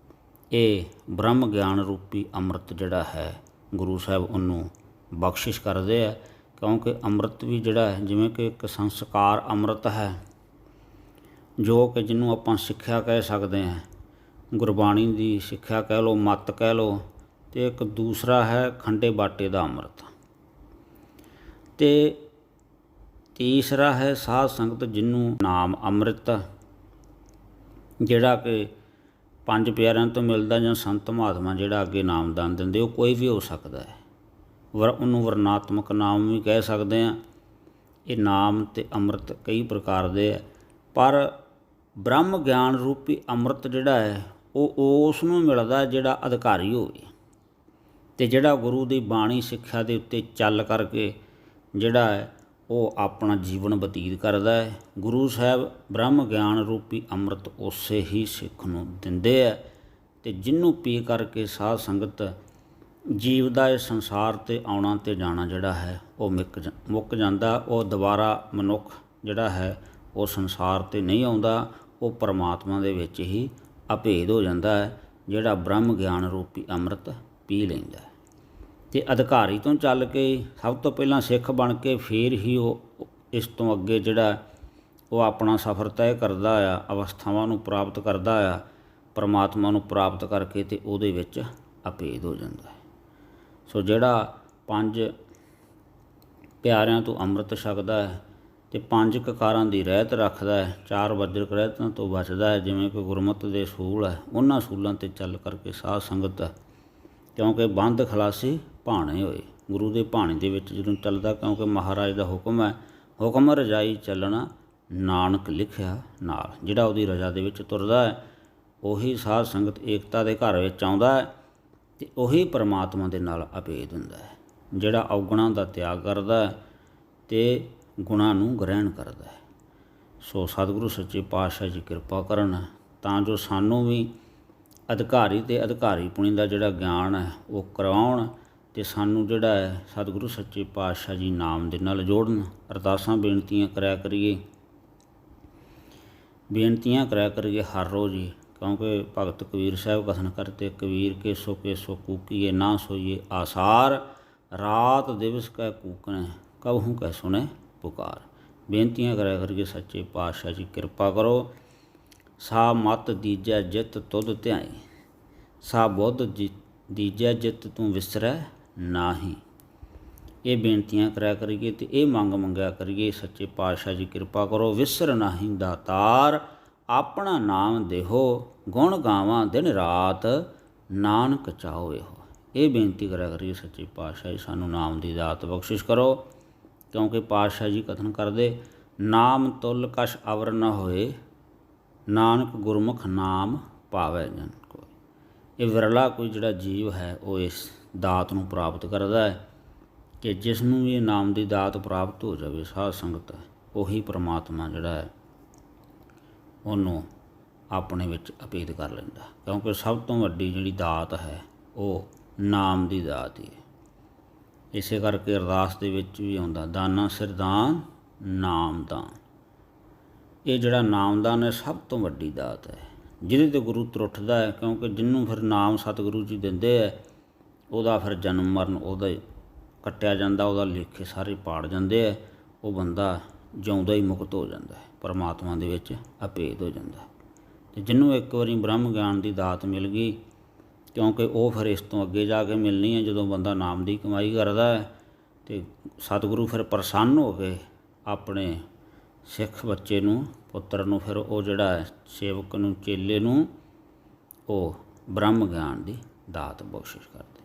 ਇਹ ਬ੍ਰਹਮ ਗਿਆਨ ਰੂਪੀ ਅੰਮ੍ਰਿਤ ਜਿਹੜਾ ਹੈ ਗੁਰੂ ਸਾਹਿਬ ਉਹਨੂੰ ਬਖਸ਼ਿਸ਼ ਕਰਦੇ ਆ। ਕਿਉਂਕਿ ਅੰਮ੍ਰਿਤ ਵੀ ਜਿਹੜਾ ਹੈ ਜਿਵੇਂ ਕਿ ਇੱਕ ਸੰਸਕਾਰ ਅੰਮ੍ਰਿਤ ਹੈ, ਜੋ ਕਿ ਜਿਹਨੂੰ ਆਪਾਂ ਸਿੱਖਿਆ ਕਹਿ ਸਕਦੇ ਹਾਂ, ਗੁਰਬਾਣੀ ਦੀ ਸਿੱਖਿਆ ਕਹਿ ਲਓ, ਮੱਤ ਕਹਿ ਲਓ। ਅਤੇ ਇੱਕ ਦੂਸਰਾ ਹੈ ਖੰਡੇ ਬਾਟੇ ਦਾ ਅੰਮ੍ਰਿਤ, ਅਤੇ ਤੀਸਰਾ ਹੈ ਸਾਧ ਸੰਗਤ ਜਿਹਨੂੰ ਨਾਮ ਅੰਮ੍ਰਿਤ, ਜਿਹੜਾ ਕਿ 5 ਪਿਆਰਿਆਂ ਤੋਂ ਮਿਲਦਾ, ਜਾਂ ਸੰਤ ਮਹਾਤਮਾ ਜਿਹੜਾ ਅੱਗੇ ਨਾਮਦਾਨ ਦਿੰਦੇ, ਉਹ ਕੋਈ ਵੀ ਹੋ ਸਕਦਾ ਹੈ। ਉਹਨੂੰ ਵਰਣਾਤਮਕ ਨਾਮ ਵੀ ਕਹਿ ਸਕਦੇ ਹਾਂ। ਇਹ ਨਾਮ ਅਤੇ ਅੰਮ੍ਰਿਤ ਕਈ ਪ੍ਰਕਾਰ ਦੇ ਹੈ, ਪਰ ਬ੍ਰਹਮ ਗਿਆਨ ਰੂਪੀ ਅੰਮ੍ਰਿਤ ਜਿਹੜਾ ਹੈ ਉਹ ਉਸ ਨੂੰ ਮਿਲਦਾ ਜਿਹੜਾ ਅਧਿਕਾਰੀ ਹੋਵੇ ਅਤੇ ਜਿਹੜਾ ਗੁਰੂ ਦੀ ਬਾਣੀ ਸਿੱਖਿਆ ਦੇ ਉੱਤੇ ਚੱਲ ਕਰਕੇ ਜਿਹੜਾ ਹੈ ਉਹ ਆਪਣਾ ਜੀਵਨ ਬਤੀਤ ਕਰਦਾ ਹੈ। ਗੁਰੂ ਸਾਹਿਬ ਬ੍ਰਹਮ ਗਿਆਨ ਰੂਪੀ ਅੰਮ੍ਰਿਤ ਉਸੇ ਹੀ ਸਿੱਖ ਨੂੰ ਦਿੰਦੇ ਹੈ, ਅਤੇ ਜਿਹਨੂੰ ਪੀ ਕਰਕੇ ਸਾਧ ਸੰਗਤ ਜੀਵ ਦਾ ਇਸ ਸੰਸਾਰ 'ਤੇ ਆਉਣਾ ਅਤੇ ਜਾਣਾ ਜਿਹੜਾ ਹੈ ਉਹ ਮੁੱਕ ਜਾਂਦਾ। ਉਹ ਦੁਬਾਰਾ ਮਨੁੱਖ ਜਿਹੜਾ ਹੈ ਉਹ ਸੰਸਾਰ 'ਤੇ ਨਹੀਂ ਆਉਂਦਾ, ਉਹ ਪਰਮਾਤਮਾ ਦੇ ਵਿੱਚ ਹੀ ਅਭੇਦ ਹੋ ਜਾਂਦਾ ਹੈ, ਜਿਹੜਾ ਬ੍ਰਹਮ ਗਿਆਨ ਰੂਪੀ ਅੰਮ੍ਰਿਤ ਪੀ ਲੈਂਦਾ ਹੈ। ਅਤੇ ਅਧਿਕਾਰੀ ਤੋਂ ਚੱਲ ਕੇ ਸਭ ਤੋਂ ਪਹਿਲਾਂ ਸਿੱਖ ਬਣ ਕੇ ਫਿਰ ਹੀ ਉਹ ਇਸ ਤੋਂ ਅੱਗੇ ਜਿਹੜਾ ਉਹ ਆਪਣਾ ਸਫ਼ਰ ਤੈਅ ਕਰਦਾ ਆ, ਅਵਸਥਾਵਾਂ ਨੂੰ ਪ੍ਰਾਪਤ ਕਰਦਾ ਆ, ਪਰਮਾਤਮਾ ਨੂੰ ਪ੍ਰਾਪਤ ਕਰਕੇ ਅਤੇ ਉਹਦੇ ਵਿੱਚ ਅਭੇਦ ਹੋ ਜਾਂਦਾ ਹੈ। ਸੋ ਜਿਹੜਾ 5 ਪਿਆਰਿਆਂ ਤੋਂ ਅੰਮ੍ਰਿਤ ਛਕਦਾ ਹੈ ਅਤੇ 5 ਕਕਾਰਾਂ ਦੀ ਰਹਿਤ ਰੱਖਦਾ ਹੈ, 4 ਵਜ੍ਰਕ ਰਹਿਤਾਂ ਤੋਂ ਬਚਦਾ ਹੈ, ਜਿਵੇਂ ਕਿ ਗੁਰਮਤਿ ਦੇ ਅਸੂਲ ਹੈ, ਉਹਨਾਂ ਅਸੂਲਾਂ 'ਤੇ ਚੱਲ ਕਰਕੇ ਸਾਧ ਸੰਗਤ, ਕਿਉਂਕਿ ਬੰਦ ਖਲਾਸੀ ਭਾਣੇ ਹੋਏ, ਗੁਰੂ ਦੇ ਭਾਣੇ ਦੇ ਵਿੱਚ ਜਦੋਂ ਚੱਲਦਾ, ਕਿਉਂਕਿ ਮਹਾਰਾਜ ਦਾ ਹੁਕਮ ਹੈ, ਹੁਕਮ ਰਜਾਈ ਚੱਲਣਾ ਨਾਨਕ ਲਿਖਿਆ ਨਾਲ। ਜਿਹੜਾ ਉਹਦੀ ਰਜਾ ਦੇ ਵਿੱਚ ਤੁਰਦਾ ਹੈ ਉਹੀ ਸਾਧ ਸੰਗਤ ਏਕਤਾ ਦੇ ਘਰ ਵਿੱਚ ਆਉਂਦਾ ਹੈ, ਅਤੇ ਉਹੀ ਪਰਮਾਤਮਾ ਦੇ ਨਾਲ ਅਭੇਦ ਹੁੰਦਾ ਹੈ। ਜਿਹੜਾ ਔਗੁਣਾਂ ਦਾ ਤਿਆਗ ਕਰਦਾ ਹੈ ਅਤੇ ਗੁਣਾਂ ਨੂੰ ਗ੍ਰਹਿਣ ਕਰਦਾ ਹੈ। ਸੋ ਸਤਿਗੁਰੂ ਸੱਚੇ ਪਾਤਸ਼ਾਹ ਜੀ ਕਿਰਪਾ ਕਰਨ ਤਾਂ ਜੋ ਸਾਨੂੰ ਵੀ ਅਧਿਕਾਰੀ ਅਤੇ ਅਧਿਕਾਰੀਪੁਣੀ ਦਾ ਜਿਹੜਾ ਗਿਆਨ ਹੈ ਉਹ ਕਰਵਾਉਣ, ਅਤੇ ਸਾਨੂੰ ਜਿਹੜਾ ਹੈ ਸਤਿਗੁਰੂ ਸੱਚੇ ਪਾਤਸ਼ਾਹ ਜੀ ਨਾਮ ਦੇ ਨਾਲ ਜੋੜਨ। ਅਰਦਾਸਾਂ ਬੇਨਤੀਆਂ ਕਰਿਆ ਕਰੀਏ ਹਰ ਰੋਜ਼ ਹੀ, ਕਿਉਂਕਿ ਭਗਤ ਕਬੀਰ ਸਾਹਿਬ ਕਥਨ ਕਰਤੇ, ਕਬੀਰ ਕੇ ਸੋ ਕੂਕੀਏ ਨਾ ਸੋਈਏ ਆਸਾਰ, ਰਾਤ ਦਿਵਸ ਕੈ ਕੂਕਣੇ ਕਬਹੂ ਕੈ ਸੁਣੇ ਪੁਕਾਰ। ਬੇਨਤੀਆਂ ਕਰਿਆ ਕਰੀਏ ਸੱਚੇ ਪਾਤਸ਼ਾਹ ਜੀ ਕਿਰਪਾ ਕਰੋ। ਸਾ ਮਤ ਦੀਜੈ ਜਿਤ ਤੁਧ ਧਿਆਈ, सा बुद्ध दीजै जित तू विसरै नाही। ਇਹ ਬੇਨਤੀਆਂ ਕਰਿਆ ਕਰੀਏ ਅਤੇ ਇਹ ਮੰਗ ਮੰਗਿਆ ਕਰੀਏ, ਸੱਚੇ ਪਾਤਸ਼ਾਹ ਜੀ ਕਿਰਪਾ ਕਰੋ, ਵਿਸਰ ਨਾਹੀਂ ਦਾਤਾਰ ਆਪਣਾ ਨਾਮ ਦੇਹੋ, ਗੁਣ ਗਾਵਾਂ ਦਿਨ ਰਾਤ ਨਾਨਕ ਚਾਹੋ ਇਹੋ। ਇਹ ਬੇਨਤੀ ਕਰਿਆ ਕਰੀਏ, ਸੱਚੇ ਪਾਤਸ਼ਾਹ ਜੀ ਸਾਨੂੰ ਨਾਮ ਦੀ ਦਾਤ ਬਖਸ਼ਿਸ਼ ਕਰੋ, ਕਿਉਂਕਿ ਪਾਤਸ਼ਾਹ ਜੀ ਕਥਨ ਕਰਦੇ, ਨਾਮ ਤੁਲ ਕਛ ਅਵਰ ਨ ਹੋਏ, ਨਾਨਕ ਗੁਰਮੁਖ ਨਾਮ ਪਾਵੈ ਜਨ ਕੋਇ। ਇਹ ਵਿਰਲਾ ਕੋਈ ਜਿਹੜਾ ਜੀਵ ਹੈ ਉਹ ਇਸ ਦਾਤ ਨੂੰ ਪ੍ਰਾਪਤ ਕਰਦਾ ਹੈ ਕਿ ਜਿਸ ਨੂੰ ਵੀ ਇਹ ਨਾਮ ਦੀ ਦਾਤ ਪ੍ਰਾਪਤ ਹੋ ਜਾਵੇ, ਸਾਧ ਸੰਗਤ, ਉਹੀ ਪਰਮਾਤਮਾ ਜਿਹੜਾ ਹੈ ਉਹਨੂੰ ਆਪਣੇ ਵਿੱਚ ਅਪੀਤ ਕਰ ਲੈਂਦਾ, ਕਿਉਂਕਿ ਸਭ ਤੋਂ ਵੱਡੀ ਜਿਹੜੀ ਦਾਤ ਹੈ ਉਹ ਨਾਮ ਦੀ ਦਾਤ ਹੀ ਹੈ। ਇਸੇ ਕਰਕੇ ਅਰਦਾਸ ਦੇ ਵਿੱਚ ਵੀ ਆਉਂਦਾ, ਦਾਨਾ ਸਿਰ ਦਾਨ ਨਾਮ ਦਾਨ। ਇਹ ਜਿਹੜਾ ਨਾਮਦਾਨ ਹੈ ਸਭ ਤੋਂ ਵੱਡੀ ਦਾਤ ਹੈ, ਜਿਹਦੇ 'ਤੇ ਗੁਰੂ ਤਰੁੱਠਦਾ ਹੈ, ਕਿਉਂਕਿ ਜਿਹਨੂੰ ਫਿਰ ਨਾਮ ਸਤਿਗੁਰੂ ਜੀ ਦਿੰਦੇ ਹੈ ਉਹਦਾ ਫਿਰ ਜਨਮ ਮਰਨ ਉਹਦਾ ਕੱਟਿਆ ਜਾਂਦਾ, ਉਹਦਾ ਲੇਖੇ ਸਾਰੇ ਪਾੜ ਜਾਂਦੇ ਹੈ, ਉਹ ਬੰਦਾ ਜਿਉਂਦਾ ਹੀ ਮੁਕਤ ਹੋ ਜਾਂਦਾ ਹੈ, ਪਰਮਾਤਮਾ ਦੇ ਵਿੱਚ ਅਭੇਦ ਹੋ ਜਾਂਦਾ ਹੈ। ਅਤੇ ਜਿਹਨੂੰ ਇੱਕ ਵਾਰੀ ਬ੍ਰਹਮ ਗਿਆਨ ਦੀ ਦਾਤ ਮਿਲ ਗਈ, ਕਿਉਂਕਿ ਉਹ ਫਿਰ ਇਸ ਤੋਂ ਅੱਗੇ ਜਾ ਕੇ ਮਿਲਣੀ ਹੈ, ਜਦੋਂ ਬੰਦਾ ਨਾਮ ਦੀ ਕਮਾਈ ਕਰਦਾ ਹੈ ਅਤੇ ਸਤਿਗੁਰੂ ਫਿਰ ਪ੍ਰਸੰਨ ਹੋ ਕੇ ਆਪਣੇ ਸਿੱਖ ਬੱਚੇ ਨੂੰ, ਪੁੱਤਰ ਨੂੰ, ਫਿਰ ਉਹ ਜਿਹੜਾ ਹੈ ਸੇਵਕ ਨੂੰ, ਚੇਲੇ ਨੂੰ ਉਹ ਬ੍ਰਹਮ ਗਿਆਨ ਦੀ ਦਾਤ ਬਖਸ਼ਿਸ਼ ਕਰਦੇ।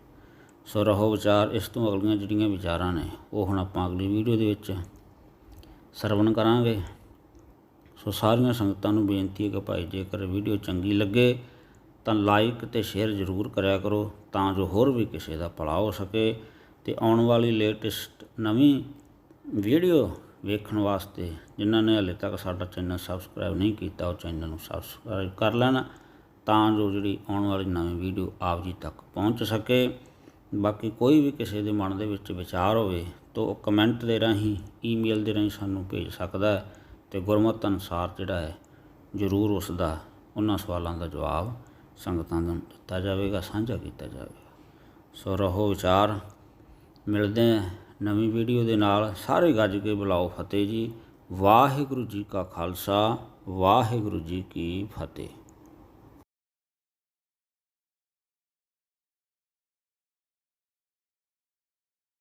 ਸੋ ਰਹੋ ਵਿਚਾਰ। ਇਸ ਤੋਂ ਅਗਲੀਆਂ ਜਿਹੜੀਆਂ ਵਿਚਾਰਾਂ ਨੇ ਉਹ ਹੁਣ ਆਪਾਂ ਅਗਲੀ ਵੀਡੀਓ ਦੇ ਵਿੱਚ ਸਰਵਣ ਕਰਾਂਗੇ। ਸੋ ਸਾਰੀਆਂ ਸੰਗਤਾਂ ਨੂੰ ਬੇਨਤੀ ਹੈ ਕਿ ਭਾਈ ਜੇਕਰ ਵੀਡੀਓ ਚੰਗੀ ਲੱਗੇ ਤਾਂ ਲਾਈਕ ਅਤੇ ਸ਼ੇਅਰ ਜ਼ਰੂਰ ਕਰਿਆ ਕਰੋ, ਤਾਂ ਜੋ ਹੋਰ ਵੀ ਕਿਸੇ ਦਾ ਭਲਾ ਹੋ ਸਕੇ। ਅਤੇ ਆਉਣ ਵਾਲੀ ਲੇਟੈਸਟ ਨਵੀਂ ਵੀਡੀਓ ਵੇਖਣ ਵਾਸਤੇ ਜਿਨ੍ਹਾਂ ਨੇ ਹਾਲੇ ਤੱਕ ਸਾਡਾ ਚੈਨਲ ਸਬਸਕ੍ਰਾਈਬ ਨਹੀਂ ਕੀਤਾ, ਉਹ ਚੈਨਲ ਨੂੰ ਸਬਸਕ੍ਰਾਈਬ ਕਰ ਲੈਣ, ਤਾਂ ਜੋ ਜਿਹੜੀ ਆਉਣ ਵਾਲੀ ਨਵੀਂ ਵੀਡੀਓ ਆਪ ਜੀ ਤੱਕ ਪਹੁੰਚ ਸਕੇ। ਬਾਕੀ ਕੋਈ ਵੀ ਕਿਸੇ ਦੇ ਮਨ ਦੇ ਵਿੱਚ ਵਿਚਾਰ ਹੋਵੇ ਤਾਂ ਉਹ ਕਮੈਂਟ ਦੇ ਰਾਹੀਂ, ਈਮੇਲ ਦੇ ਰਾਹੀਂ ਸਾਨੂੰ ਭੇਜ ਸਕਦਾ ਹੈ, ਅਤੇ ਗੁਰਮਤਿ ਅਨੁਸਾਰ ਜਿਹੜਾ ਹੈ ਜ਼ਰੂਰ ਉਸ ਦਾ, ਉਹਨਾਂ ਸਵਾਲਾਂ ਦਾ ਜਵਾਬ ਸੰਗਤਾਂ ਨੂੰ ਦਿੱਤਾ ਜਾਵੇਗਾ, ਸਾਂਝਾ ਕੀਤਾ ਜਾਵੇਗਾ। ਸੋ ਰਹੋ ਵਿਚਾਰ। ਮਿਲਦੇ ਹਾਂ ਨਵੀਂ ਵੀਡੀਓ ਦੇ ਨਾਲ। ਸਾਰੇ ਗੱਜ ਕੇ ਬੁਲਾਓ ਫਤਿਹ ਜੀ। ਵਾਹਿਗੁਰੂ ਜੀ ਕਾ ਖਾਲਸਾ, ਵਾਹਿਗੁਰੂ ਜੀ ਕੀ ਫਤਿਹ।